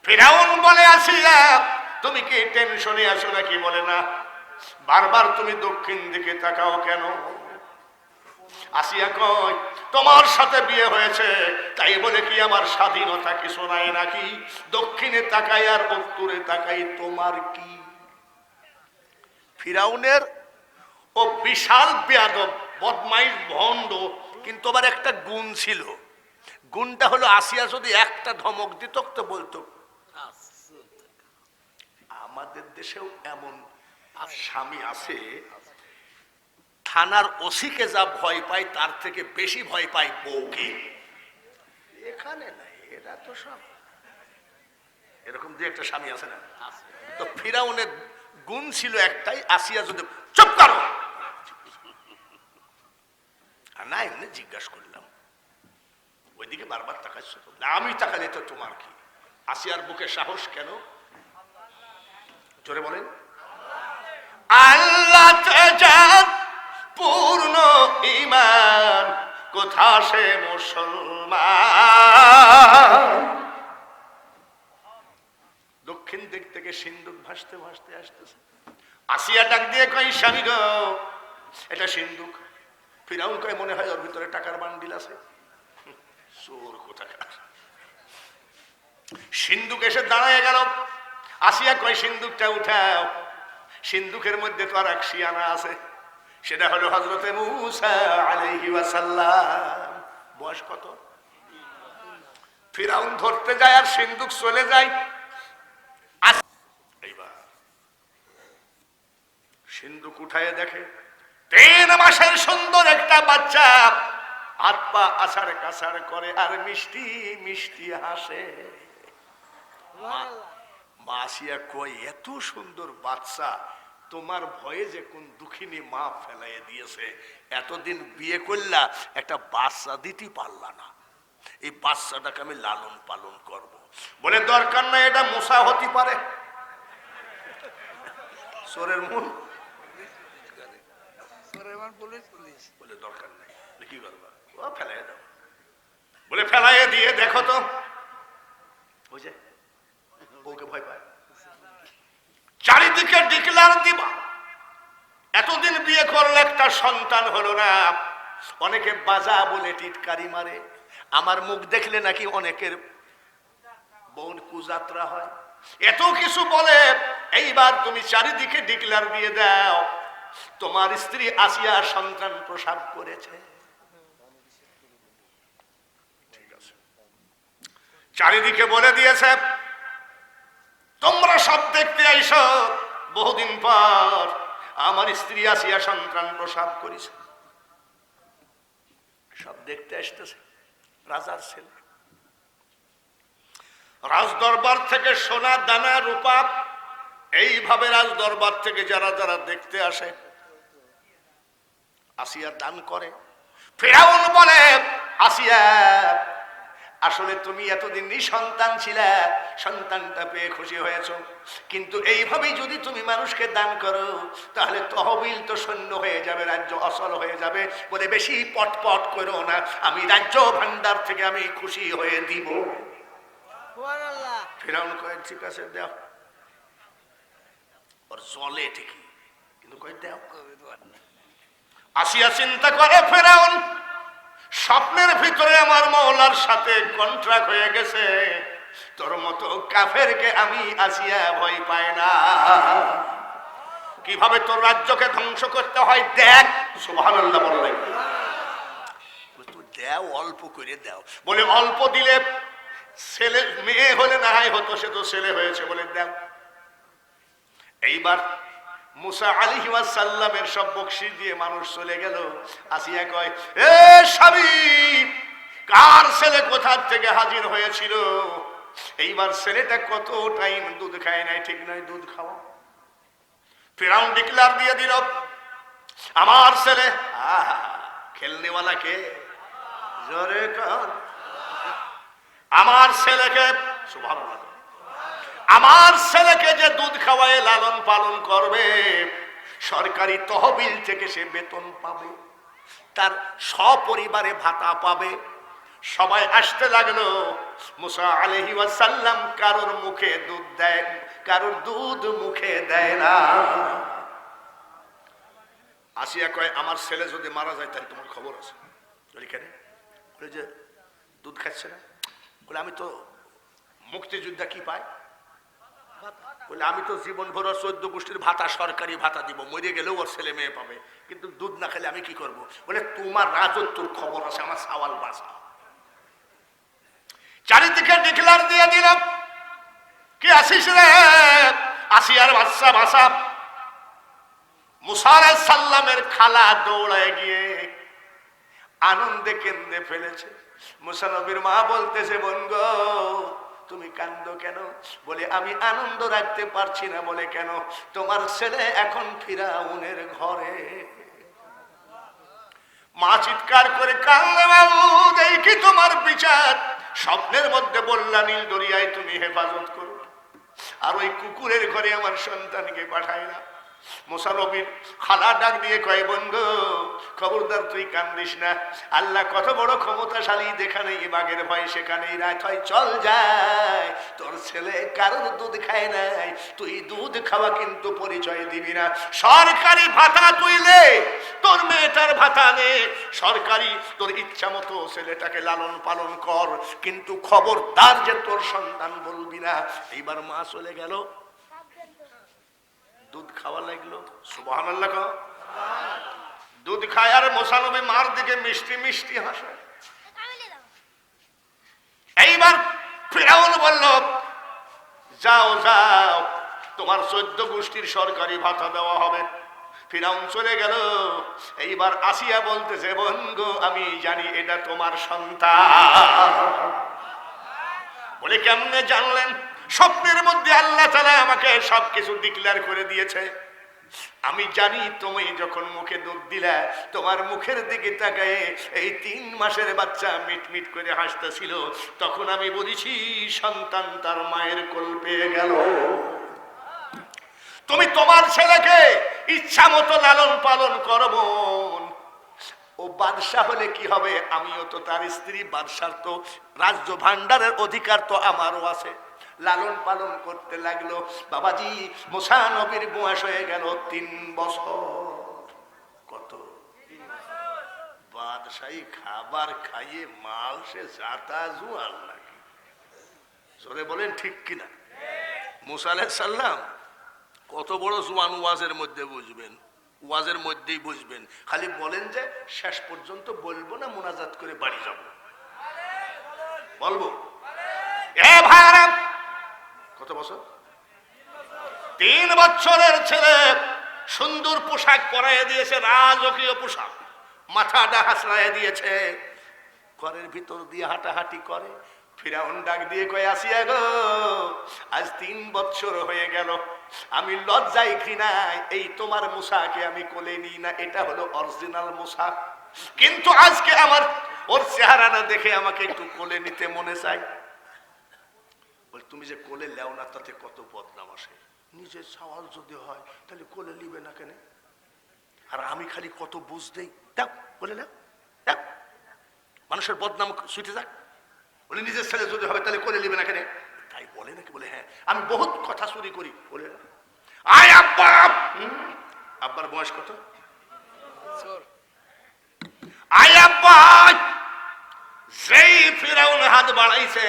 ফিরাউন বলে, আসিয়া তুমি কি টেনশনে আছো নাকি? বলে না। বারবার তুমি দক্ষিণ দিকে তাকাও কেন? আসিয়া কয়, তোমার সাথে বিয়ে হয়েছে, তাই বলে কি আমার স্বাধীনতা কিছু নাই নাকি? দক্ষিণে তাকাই আর উত্তরে তাকাই, তোমার কি? ফিরাউনের ও বিশাল বেয়াদব, বদমাইশ, ভণ্ড, কিন্তু আবার একটা গুণ ছিল। গুণটা হলো, আসিয়া যদি একটা ধমক দিত তো বলতো। আমাদের দেশেও এমন স্বামী আছে, থানার ওসিকে যা ভয় পায় তার থেকে বেশি ভয় পায় বউকে। এখানে নাই, এরা তো সব এরকম যে একটা স্বামী আছে না। তো ফিরাউনের গুণ ছিল একটাই, আসিয়া যদি চুপ করো, না এমনি জিজ্ঞাসা করলাম, ওইদিকে বারবার তাকাচ্ছ, আমি তাকালে তো তোমার কি? আসিয়ার বুকে সাহস কেন? জোরে বলেন, আল্লাহ তেজাত পূর্ণ ঈমান, কোথা সে মুসলমান। দক্ষিণ দিক থেকে সিন্ধুক ভাসতে ভাসতে আসতেছে। আসিয়া ডাক দিয়ে কয় স্বামী গো এটা সিন্ধুক। ফিরাউন কয় মনে হয় ওর ভিতরে টাকার বান্ডিল আছে। চোর কোথাকার। সিন্ধুক এসে দাঁড়ায় গেল। আসিয়া কয় সিন্ধুকটা উঠাও। সিন্ধুকের মধ্যে তো আর এক শিয়ানা আছে, সেটা হলো হযরতে মূসা আলাইহি ওয়াসাল্লাম। বয়স কত? ফিরাউন ধরতে যায় আর সিন্ধুক চলে যায়। এইবার সিন্ধুক উঠায় দেখে 3 মাসের সুন্দর একটা বাচ্চা, হাত পা আছাড় কাছাড় করে আর মিষ্টি মিষ্টি হাসে। মাসিয়া কই এত সুন্দর বাচ্চা তোমার ভয়ে যে কোন দুঃখিনী মা ফেলাইয়া দিয়েছে, এতদিন বিয়ে করলা একটা বাচ্চা দিতে পারলা না, এই বাচ্চাটাকে আমি লালন পালন করব। বলে দরকার নাই, এটা মুসা হতে পারে। চোরের মূল বলে দরকার নাই, কি করবা ও ফেলাই দাও। বলে ফেলাইয়া দিয়ে দেখো তো, বুঝে বউকে ভয় পায়, চারিদিকে ডিক্লার দিবা। এতদিন বিয়ে করলে একটা সন্তান হলো না, অনেকে বাজা বলে টিটকারি মারে, আমার মুখ দেখলে নাকি অনেকের বোন কুযাত্রা হয়, এত কিছু বলে। এইবার তুমি চারিদিকে ডিক্লার দিয়ে দাও তোমার স্ত্রী আসিয়া সন্তান প্রসব করেছে। ঠিক আছে, চারিদিকে বলে দিয়েছে তোমরা সব দেখতে আইসো, বহুদিন পর আমার স্ত্রী আসিয়া সন্তান প্রসব করেছে। সব দেখতে আসতেছে রাজার ছেলে। রাজ দরবার থেকে সোনা দানা রূপা, এইভাবে রাজ দরবার থেকে যারা যারা দেখতে আসে আসিয়া দান করে। ফিরাউন বলে আসিয়া আসলে তুমি এতদিন নিঃসন্তান ছিলে, সন্তানটা পেয়ে খুশি হয়েছ, কিন্তু এইভাবেই যদি তুমি মানুষকে দান করো তাহলে তহবিল তো শূন্য হয়ে যাবে, রাজ্য অচল হয়ে যাবে। বলে বেশি পটপট করো না, আমি রাজ্য ভান্ডার থেকে আমি খুশি হয়ে দিব। ফিরাউন কয় ঠিক আছে দেও। ওর জলে ঠিকই, কিন্তু কয় দেও। আসিয়া চিন্তা করে ফিরাউন স্বপ্নের ভিতরে আমার মওলার সাথে কন্ট্রাক্ট হয়ে গেছে, তোর মতো কাফেরকে আমি আসিয়া ভয় পাই না। কিভাবে তোর রাজ্যকে ধ্বংস করতে হয় দেখ। সুবহানাল্লাহ বললেন। তুই দেও, অল্প করে দেও। বলে অল্প দিলে ছেলে মেয়ে হলে না হয় হতো, সে তো ছেলে হয়েছে, বলে দেও। এইবার মুসা আলাইহিস সালামের সব বকশিশ দিয়ে মানুষ চলে গেল। আসিয়া কয় এ স্বামী, কার ছেলে কোথা থেকে হাজির হয়েছিল? এইবার ছেলেটা কত টাইম দুধ খায় নাই, ঠিক নয়, দুধ খাওয়া। ফিরাউন ডিক্লার দিয়ে দিল আমার ছেলে। খেলনেওয়ালা কে? জোরে কর। আমার ছেলেকে, সুবহানাল্লাহ, আমার ছেলেকে যে দুধ খাওয়ায় লালন পালন করবে, সরকারি তহবিল থেকে সে বেতন পাবে, তার সপরিবারে ভাতা পাবে। সবাই আসতে লাগলো। মুসা আলাইহিস সালাম কারোর মুখে দুধ দেয়, কারোর দুধ মুখে দেয় না। আসিয়া কয় আমার ছেলে যদি মারা যায় তাহলে তোমার খবর আছে? কেন? বলে যে দুধ খাচ্ছে না। বলে আমি তো মুক্তিযোদ্ধা, কি পাই? বলে আমি তো জীবন ভর 14 গোষ্ঠীর ভাতা, সরকারি ভাতা দিব, মরে গেলেও ওর ছেলে মেয়ে পাবে, কিন্তু দুধ না খেলে আমি কি করব? বলে তোমার রাজত্বর খবর আছে, আমার সওয়াল বাঁচা। চারিদিকে ডিক্লার দিয়ে দিলাম কি আসিস রে? আসিয়ার বাচ্চা ভাষা। মুসা আলাইহিস সালামের খালা দৌড়ায় গিয়ে আনন্দে কেঁদে ফেলেছে। মুসা নবীর মা বলতেছে বোন গো তুমি কান্দো কেন? বলে আমি আনন্দ রাখতে পারছি না। বলে কেন? তোমার ছেলে এখন ফিরাউনের ঘরে। মা চিৎকার করে কান্দে, বাবু এই কি তোমার বিচার? স্বপ্নের মধ্যে বললা নীল দরিয়ায় তুমি হেফাজত করো, আর ওই কুকুরের ঘরে আমার সন্তানকে পাঠায় না। মুসা নবীর খালা ডাক দিয়ে কয়, বন্ধু খবরদার তুই কান্দিস না, আল্লাহ কত বড় ক্ষমতাশালী, যেখানে বাঘের ভয় সেখানেই রাত হয়, চল যায়। তোর ছেলে কারোর দুধ খায় নাই, তুই দুধ খাওয়া কিন্তু পরিচয় দিবি না। সরকারি ভাতা তুইলে, তোর মেয়েটার ভাতা নে, সরকারি তোর ইচ্ছা মতো ছেলেটাকে লালন পালন কর, কিন্তু খবরদার যে তোর সন্তান বলবি না। এইবার মা চলে গেল, দুধ খাওয়া লাগলো। সুবহানাল্লাহ। দুধ খায় আর মুসা নবী মার দিকে মিষ্টি মিষ্টি হাসে। এইবার ফিরাউন বলল, যাও যাও, তোমার 14 গোষ্ঠীর সরকারি ভাতা দেওয়া হবে। ফিরাউন চলে গেল। এইবার আসিয়া বলতেছে, বন্ধু আমি জানি এটা তোমার সন্তান। বলে কেমনে জানলেন? স্বপ্নের মধ্যে আল্লাহ তাআলা আমাকে সবকিছু ডিক্লেয়ার করে দিয়েছে। আমি জানি তুমি যখন মুখে দুধ দিলা, তোমার মুখের দিকে তাকায় এই 3 মাসের বাচ্চা মিটমিট করে হাসতেছিল, তখন আমি বলেছি সন্তান তার মায়ের কোল পেয়ে গেল। তুমি তোমার ছেলেকে ইচ্ছা মতো লালন পালন করবো। ও বাদশা হলে কি হবে? আমিও তো তার স্ত্রী, বাদশার তো রাজ্য ভান্ডারের অধিকার তো আমারও আছে। লালন পালন করতে লাগলো। বাবাজি মুসা নবীর বয়স হয়ে গেল 3 বছর। কত? বাদশাহী খাবার খাইয়ে মাল সে জাতা জুয়াল নাকি? জোরে বলেন ঠিক কিনা? মুসা আলাইহিস সালাম কত বড় জুয়ান, ওয়াজের মধ্যে বুঝবেন, ওয়াজের মধ্যেই বুঝবেন। খালি বলেন যে শেষ পর্যন্ত বলবো না, মুনাজাত করে বাড়ি যাব। বলবো এ ভাইরা, কত বছর? 3 বছরের ছেলে। সুন্দর পোশাক পরাইয়া দিয়েছে, রাজকীয় পোশাক, মাথাটা হাসড়াইয়া দিয়েছে, ঘরের ভিতর দিয়ে হাঁটাহাঁটি করে। ফিরাউন ডাক দিয়ে কয়, আসিয়া গো, আজ 3 বছর হয়ে গেল, আমি লজ্জায় ঘৃণায় এই তোমার মুসাকে আমি কোলে নিই না। এটা হলো অরিজিনাল মুসা, কিন্তু আজকে আমার ওর চেহারাটা দেখে আমাকে একটু কোলে নিতে মনে চায়। বল, তুমি যে কোলে লেও না তাতে কত বদনাম আসে। নিজের সওয়াল যদি হয় তাহলে কোলে নিবে না কেন? আর আমি খালি কত বুঝ দেই, দাও কোলে নাও, দাও, মানুষের বদনাম ছুটে যাক। বলে নিজের ছেলে যদি হবে তাহলে কোলে নিবে না কেন? তাই বলে নাকি? বলে হ্যাঁ, আমি বহুত কথা চুরি করি। বলে আয় আব্বা। আব্বার বয়স কত? আয় আব্বা। যেই ফিরাউন হাত বাড়াইছে,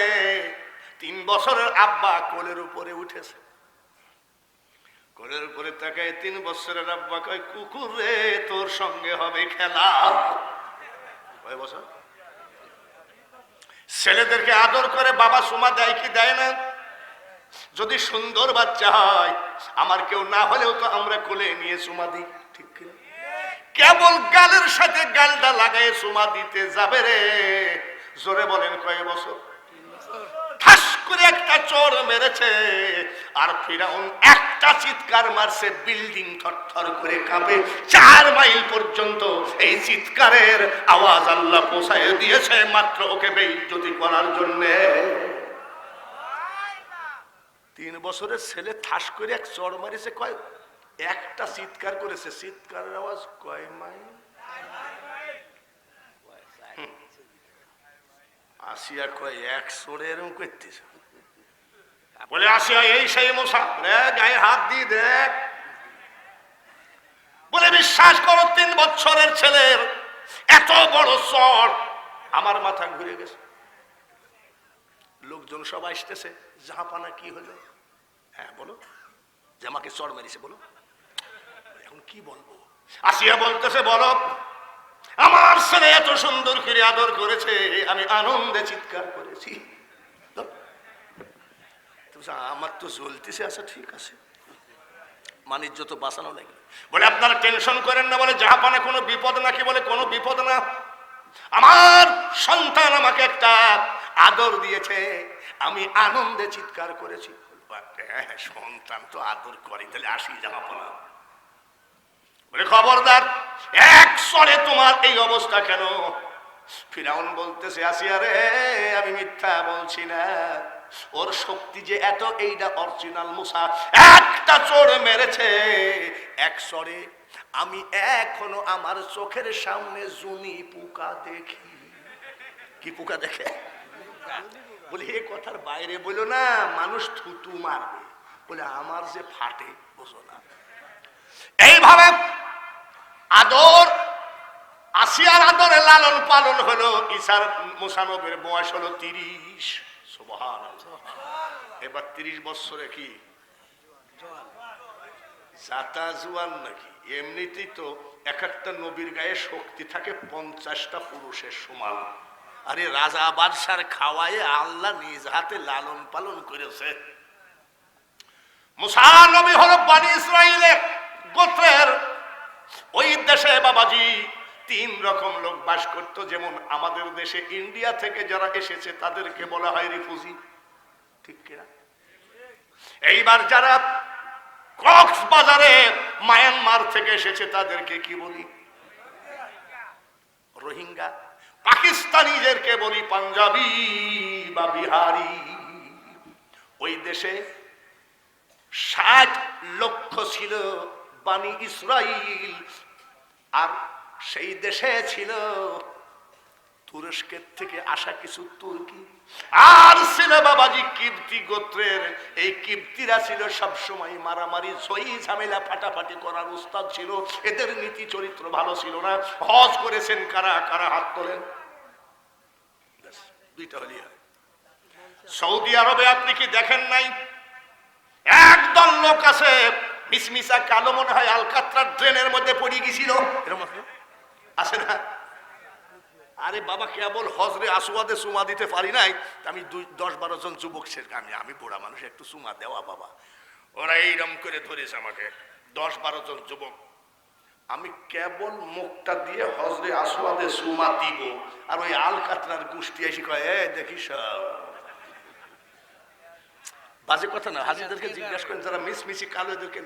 3 বছরের আব্বা কোলের উপরে উঠেছে। কোলের উপরে তাকায় 3 বছরের আব্বা কয়, কুকুর রে তোর সঙ্গে হবে খেলা। কয় বছর? ছেলেদেরকে আদর করে বাবা সুমা দেয় কি দেয় না? যদি সুন্দর বাচ্চা হয়, আমার কেউ না হলেও তো আমরা কোলে নিয়ে সুমা দিই, ঠিক কিনা? কেবল গালের সাথে গালটা লাগায় সুমা দিতে যাবে রে, জোরে বলেন কয় বছর? ঠাস করে একটা চোর মেরেছে, আর ফিরাউন একটা চিৎকার মারছে, বিল্ডিং থরথর করে কাঁপে। 4 মাইল পর্যন্ত এই চিৎকারের আওয়াজ আল্লাহ পৌঁছায় দিয়েছে, মাত্র ওকে বেইজ্জতি করার জন্য। 3 বছরের ছেলে ঠাস করে এক চোর মারিছে, কয় একটা চিৎকার করেছে, চিৎকারের আওয়াজ কয় মাইল? আসিয়া কয় 1 চোরে এরকম করতেছে। বলে আসিয়া এই সেই মুসা, গায়ে হাত দিয়ে দেখ। বলে বিশ্বাস করো 3 বছরের ছেলের এত বড় চর, আমার মাথা ঘুরে গেছে। লোকজন সব আসতেছে, জাহাপানা কি হলো? হ্যাঁ বলো, যে আমাকে চর মেরেছে বলো। এখন কি বলবো? আসিয়া বলতেছে, বলো আমার ছেলে এত সুন্দর করে আদর করেছে, আমি আনন্দে চিৎকার করেছি। আমার তো জ্বলতেছে। আচ্ছা ঠিক আছে, মানিজ্য তো বাঁচানো লাগে। বলে আপনারা টেনশন করেন না, বলে জাহাপানা কোনো বিপদ নাকি? বলে কোনো বিপদ না, আমার সন্তান আমাকে একটা আদর দিয়েছে, আমি আনন্দে চিৎকার করেছি। সন্তান তো আদর করে, তাহলে আসি জাহাপানা। বলে খবরদার, 1 চরে তোমার এই অবস্থা কেন? ফিরাউন বলতেছে, আসিয়া রে আমি মিথ্যা বলছি না, ওর শক্তি যে এত, এইটা অরিজিনাল মুসা। একটা চোর মেরেছে, এক স্বরে, আমি এখনো আমার চোখের সামনে জুনি পোকা দেখি। কি পোকা দেখে? বলে এ কথার বাইরে বলো না, মানুষ থুতু মারবে। বলে আমার যে ফাটে, বুঝো না। এইভাবে আদর, আসিয়ার আদরে লালন পালন হলো। ঈসার মুসানবের বয়স হলো 30। সুবহানাল্লাহ। এবার 30 বছরে কি জাতা জুয়ান নাকি? এমনিতেই তো এক একটা নবীর গায়ে শক্তি থাকে 50টা পুরুষের সমান। আরে রাজা বাদশার খাওয়ায় আল্লাহ নিজ হাতে লালন পালন করেছে। মুসা নবী হলো বনি ইসরাইলের গোত্রের। ওই দেশে বাবাজি 3 রকম লোক বাস করত। যেমন আমাদের দেশে ইন্ডিয়া থেকে যারা এসেছে তাদেরকে বলা হয় রিফিউজি, ঠিক কিনা? এইবার যারা কক্সবাজারে মায়ানমার থেকে এসেছে তাদেরকে কি বলি? রোহিঙ্গা। পাকিস্তানিদেরকে বলি পাঞ্জাবি বা বিহারি। ওই দেশে 60 লক্ষ ছিল বনি ইসরাইল। আর সেই দেশে ছিল তুরস্কের থেকে আসা কিছু তুর্কি, আর ছিল বাবাজি কিপ্তি গোত্রের। এই কিপ্তিরা ছিল সবসময় মারামারি, জয়ী ঝামেলা, ফাটাফাটি করার উস্তাদ ছিল। এদের নীতি চরিত্র ভালো ছিল না। হজ করেছেন কারা কারা? হাত তোলেন। দুইটা হলি হয়। সৌদি আরবে আপনি কি দেখেন নাই? একদল লোক আছে মিসমিসা কালো, মনে হয় আলকাত্রার ড্রেনের মধ্যে পড়ে গেছিল, এরকম আছে না? আরে বাবা, কেবল হজরে আসওয়াদে চুমা দিতে পারি নাই, আমি 10-12 জন যুবক, আমি বুড়া মানুষ, একটু চুমা দেওয়া বাবা। ওরা এইরকম করে ধরেছে আমাকে, 10-12 জন যুবক। আমি কেবল মুখটা দিয়ে হজরে আসওয়াদে চুমা দিব, আর ওই আলকাতরার গোষ্ঠী এসে কয়, এ দেখিস বাজে কথা না। হাজিদেরকে জিজ্ঞাসা করেন যারা মিসমিসি কালো, এদেরকে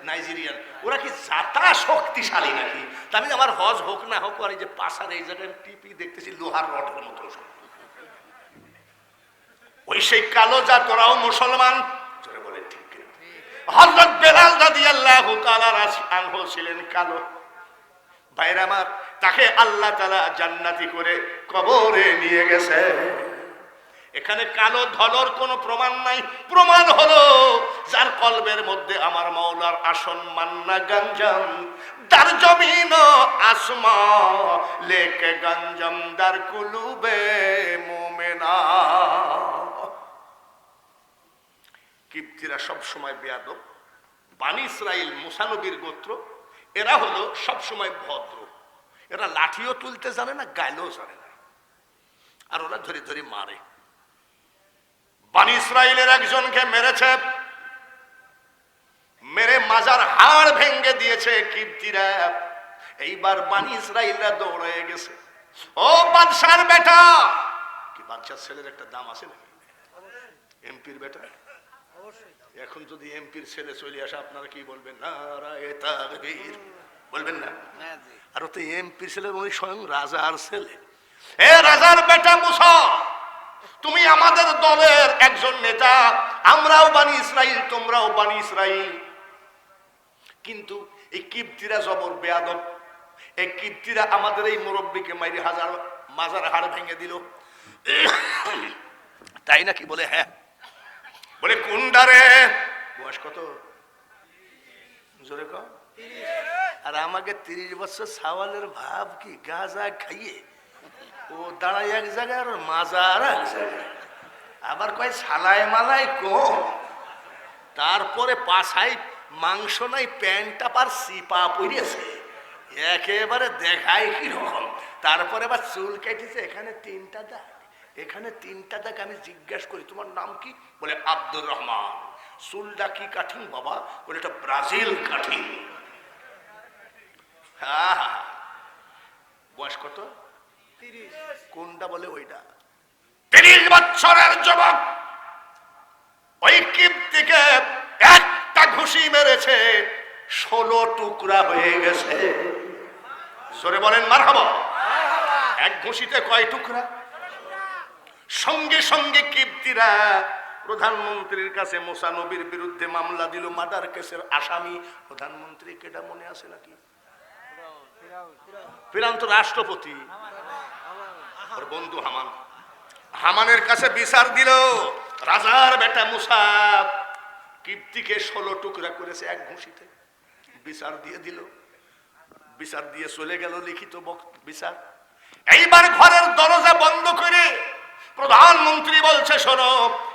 নাইজেরিয়ান, ওরা কি জাতা শক্তিশালী নাকি? আমি আমার হজ হোক না হোক, আর এই যে পাশার এই জায়গায় টিপি দেখতেছি লোহার রডের মতো। ওই সেই কালো জাত, ওরাও মুসলমান। বলে ঠিক। হযরত বেলাল রাদিয়াল্লাহু তাআলা আনহু ছিলেন কালো। ভাইরা আমার, তাকে আল্লাহ তাআলা জান্নাতি করে কবরে নিয়ে গেছে। এখানে কালো ধলর কোনো প্রমাণ নাই। প্রমাণ হলো যার কলবের মধ্যে আমার মাওলার আসন মান্না গঞ্জম দার জমিন আসমা লেকে গঞ্জম দার কুলুবে মুমিনা। কিপ্তিরা সব সময় বেয়াদব। বনি ইসরাইল মুসা নবীর গোত্র, এরা হলো সব সময় ভদ্র। এরা লাঠিও তুলতে জানে না, গাইলেও জানে না, আর ওরা ধরে ধরে মারে। বনি ইসরাইলের একজনকে মেরেছে, মেরে মাজার হাড় ভেঙে দিয়েছে কিপ্তিরা। এইবার বনি ইসরাইলরা দৌড়ে গেছে, ও বাদশার বেটা। কি বাদশার ছেলের একটা দাম আছে না? এমপির বেটা। এখন যদি এমপির ছেলে চলে আসে, আপনারা কি বলবেন? নারায়ে তাকবীর বলবেন না? আর তো এমপির ছেলে উনি স্বয়ং রাজার ছেলে। এ রাজার বেটা মুসা, তুমি আমাদের দলের একজন নেতা, আমরাও বনি ইসরাইল, তোমরাও বনি ইসরাইল। কিন্তু এই কিপ্তিরা জবর বেয়াদব। এই কিপ্তিরা আমাদের এই মুরব্বীকে মাইরে মাজার হাড় ভেঙে দিল। তাই নাকি? বলে হ্যাঁ। বলে কোনডারে? বয়স কত? জোরে কম। আর আমাকে 30 বছর সাওয়ালের ভাব কি? গাঁজা খাইয়ে ও দাঁড়ায় এক জায়গায়, আর মাজার এক জায়গায়। আবার কয় সালাই মালাই কম। তারপরে পাছাই মাংস নাই, প্যান্টটা পার সিপা পড়িয়েছে, একেবারে দেখায় কিরকম। তারপরে আবার চুল কেটেছে, এখানে 3টা দাগ, এখানে 3টা দাগ। আমি জিজ্ঞাসা করি তোমার নাম কি? বলে আব্দুর রহমান। চুলটা কি কাঠিং বাবা? বলে এটা ব্রাজিল কাঠিং। বয়স কত? 30। কোনটা? বলে ওইটা। 30 বছরের যুবক ওই কিপ্তিকে একটা ঘুষি মেরেছে, 16 টুকরা হয়ে গেছে। জোরে বলেন মারহাবা। এক ঘুষিতে কয় টুকরা? সঙ্গে সঙ্গে কিপ্তিরা প্রধানমন্ত্রীর কাছে মুসা নবীর বিরুদ্ধে মামলা দিল, মার্ডার কেসের আসামি প্রধানমন্ত্রী, কেটা মনে আছে নাকি? ফিরাউন তো রাষ্ট্রপতি, ওর বন্ধু হামান। হামানের কাছে বিচার দিল, রাজার বেটা মুসা কিপ্তিকে 16 টুকরা করেছে এক ঘুষিতে। বিচার দিয়ে দিল, বিচার দিয়ে চলে গেল লিখিত বিচার। এইবার ঘরের দরজা বন্ধ করে প্রধানমন্ত্রী বলছে, শোনো,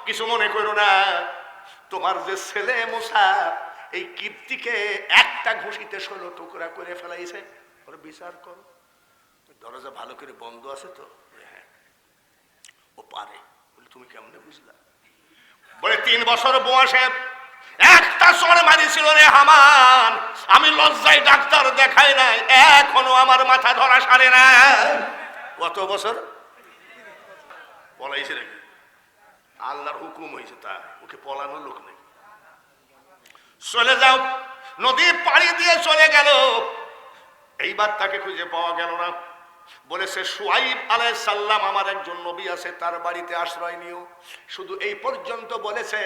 কিছু মনে করো না, তোমার যে ছেলে মুসা এই কিপ্তিকে একটা ঘুষিতে 16 টুকরা করে ফেলাইছে, ওর বিচার করো। দরজা ভালো করে বন্ধ আছে তো? হ্যাঁ, ও পারে। বলে তুমি কেমনে বুঝলা? বলে 3 বছর বয়সে একটা চড় মারিছিল রে হামান, আমি লজ্জায় ডাক্তার দেখাই নাই, এখনো আমার মাথা ধরা সারে না। কত বছর পলাইছে নাকি? আল্লাহর হুকুম হয়েছে, তা ওকে পলানোর লোক নেই। চলে যাও। নদী পাড়ি দিয়ে চলে গেল। এইবার তাকে খুঁজে পাওয়া গেল না। বলেছে শুআইব আলাইহিস সালাম আমার একজন নবী আছে, তার বাড়িতে আশ্রয় নিও। শুধু এই পর্যন্ত বলেছে,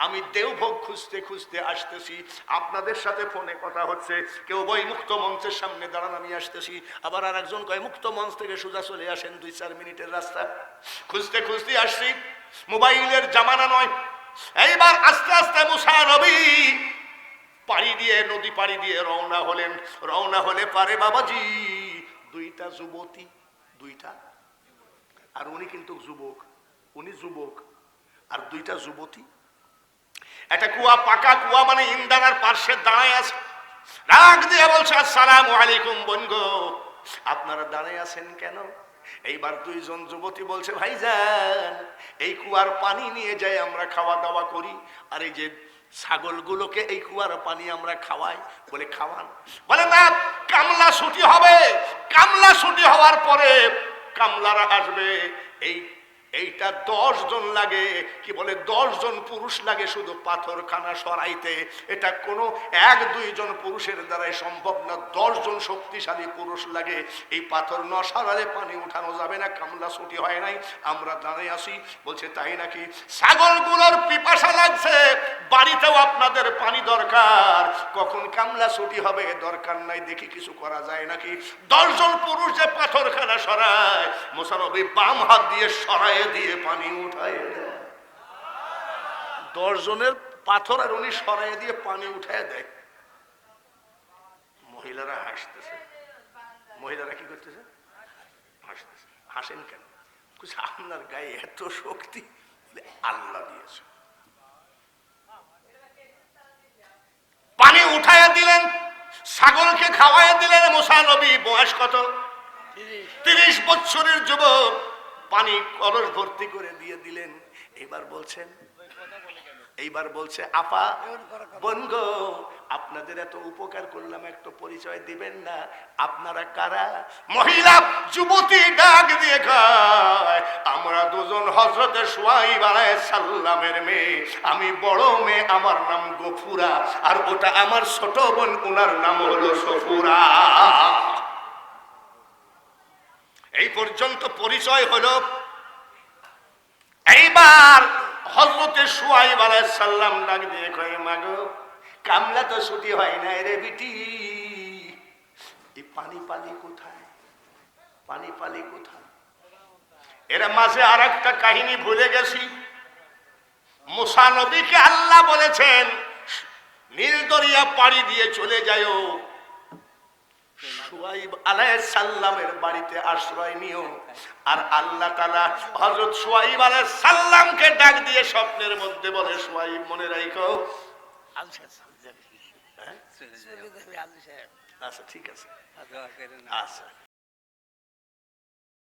আমি দেওভোগ খুঁজতে খুঁজতে আসতেছি, আপনাদের সাথে ফোনে কথা হচ্ছে। কেউ বই মুক্ত মঞ্চের সামনে দাঁড়ান, আমি আসতেছি। আবার আর একজন কয় মুক্ত মঞ্চ থেকে সোজা চলে আসেন, 2-4 মিনিটের রাস্তা। খুঁজতে খুঁজতে আসছি, মোবাইলের জামানা নয়। এইবার আস্তে আস্তে মুসা নবী পাড়ি দিয়ে, নদী পাড়ি দিয়ে রওনা হলেন। রওনা হলে পারে বাবাজি 2টা যুবতী, 2টা, আর উনি কিন্তু যুবক, উনি যুবক, আর 2টা যুবতী। একটা কুয়া, পাকা কুয়া, মানে ইন্দানার পার্শ্বে দাঁড়ায় আছে। রাগ দিয়ে বলছে, আসসালামু আলাইকুম বোন গো, আপনারা দাঁড়ায় আছেন কেন? এইবার 2জন যুবতী বলছে, ভাইজান এই কুয়ার পানি নিয়ে যাই আমরা খাওয়া দাওয়া করি, আর এই যে ছাগলগুলোকে এই কুয়ার পানি আমরা খাওয়াই। বলে খাওয়ান? বলে না, কামলা ছুটি হবে, কামলা ছুটি হওয়ার পরে কামলারা আসবে। এইটা 10 জন লাগে, কি বলে 10 জন পুরুষ লাগে শুধু পাথরখানা সরাইতে। এটা কোনো 1-2 জন পুরুষের দ্বারাই সম্ভব না, 10 জন শক্তিশালী পুরুষ লাগে। এই পাথর ন সরালে পানি উঠানো যাবে না, কামলা ছুটি হয় নাই, আমরা দাঁড়িয়ে আসি। বলছে তাই নাকি? ছাগলগুলোর পিপাসা লাগছে, বাড়িতেও আপনাদের পানি দরকার, কখন কামলা ছুটি হবে দরকার নাই, দেখি কিছু করা যায় নাকি। 10 জন পুরুষ যে পাথরখানা সরায়, মুসা নবী বাম হাত দিয়ে সরায় দিয়ে পানি উঠায় দেয়। 10 জনের পাথর আর উনি সরাই দিয়ে পানি উঠায় দেয়। মহিলারা হাসতেছে। মহিলারা কি করতেছে? হাসতেছে। হাসেন কেন? আপনার গায়ে এত শক্তি আল্লাহ দিয়েছে। পানি উঠায় দিলেন, ছাগলকে খাওয়াই দিলেন। মুসা নবী বয়স কত? 30 বছরের যুবক। পানি কলস ভর্তি করে দিয়ে দিলেন। এইবার বলছে আপা বোন গো, আপনাদের এত উপকার করলাম, একটু পরিচয় দিবেন না? আপনারা কারা? মহিলা যুবতী ডাক দিয়ে কয়, আমরা 2 জন হযরতে শুআইব আলাইহিস সালামের মেয়ে। আমি বড় মেয়ে, আমার নাম গফুরা, আর ওটা আমার ছোট বোন, ওনার নাম হলো সফুরা। এই পর্যন্ত পরিচয় হলো। এইবার হযরতে শুআইব আলাইহিস সালাম ডাক দিয়ে কয়, মাগো কামলা তো ছুটি হয় না রে বিটি, এই পানি পালি কোথায়? পানি পালি কোথায়? এর মাঝে আর একটা কাহিনী ভুলে গেছি। মুসা নবীকে আল্লাহ বলেছেন নীল দরিয়া পাড়ি দিয়ে চলে যাও, শুআইব আলাইহিস সালামের বাড়িতে আশ্রয় নিও। আর আল্লাহ তাআলা হযরত শুআইব আলাইহিস সালামকে ডাক দিয়ে স্বপ্নের মধ্যে বলে, শুআইব মনে রাখো। আচ্ছা ঠিক আছে, আচ্ছা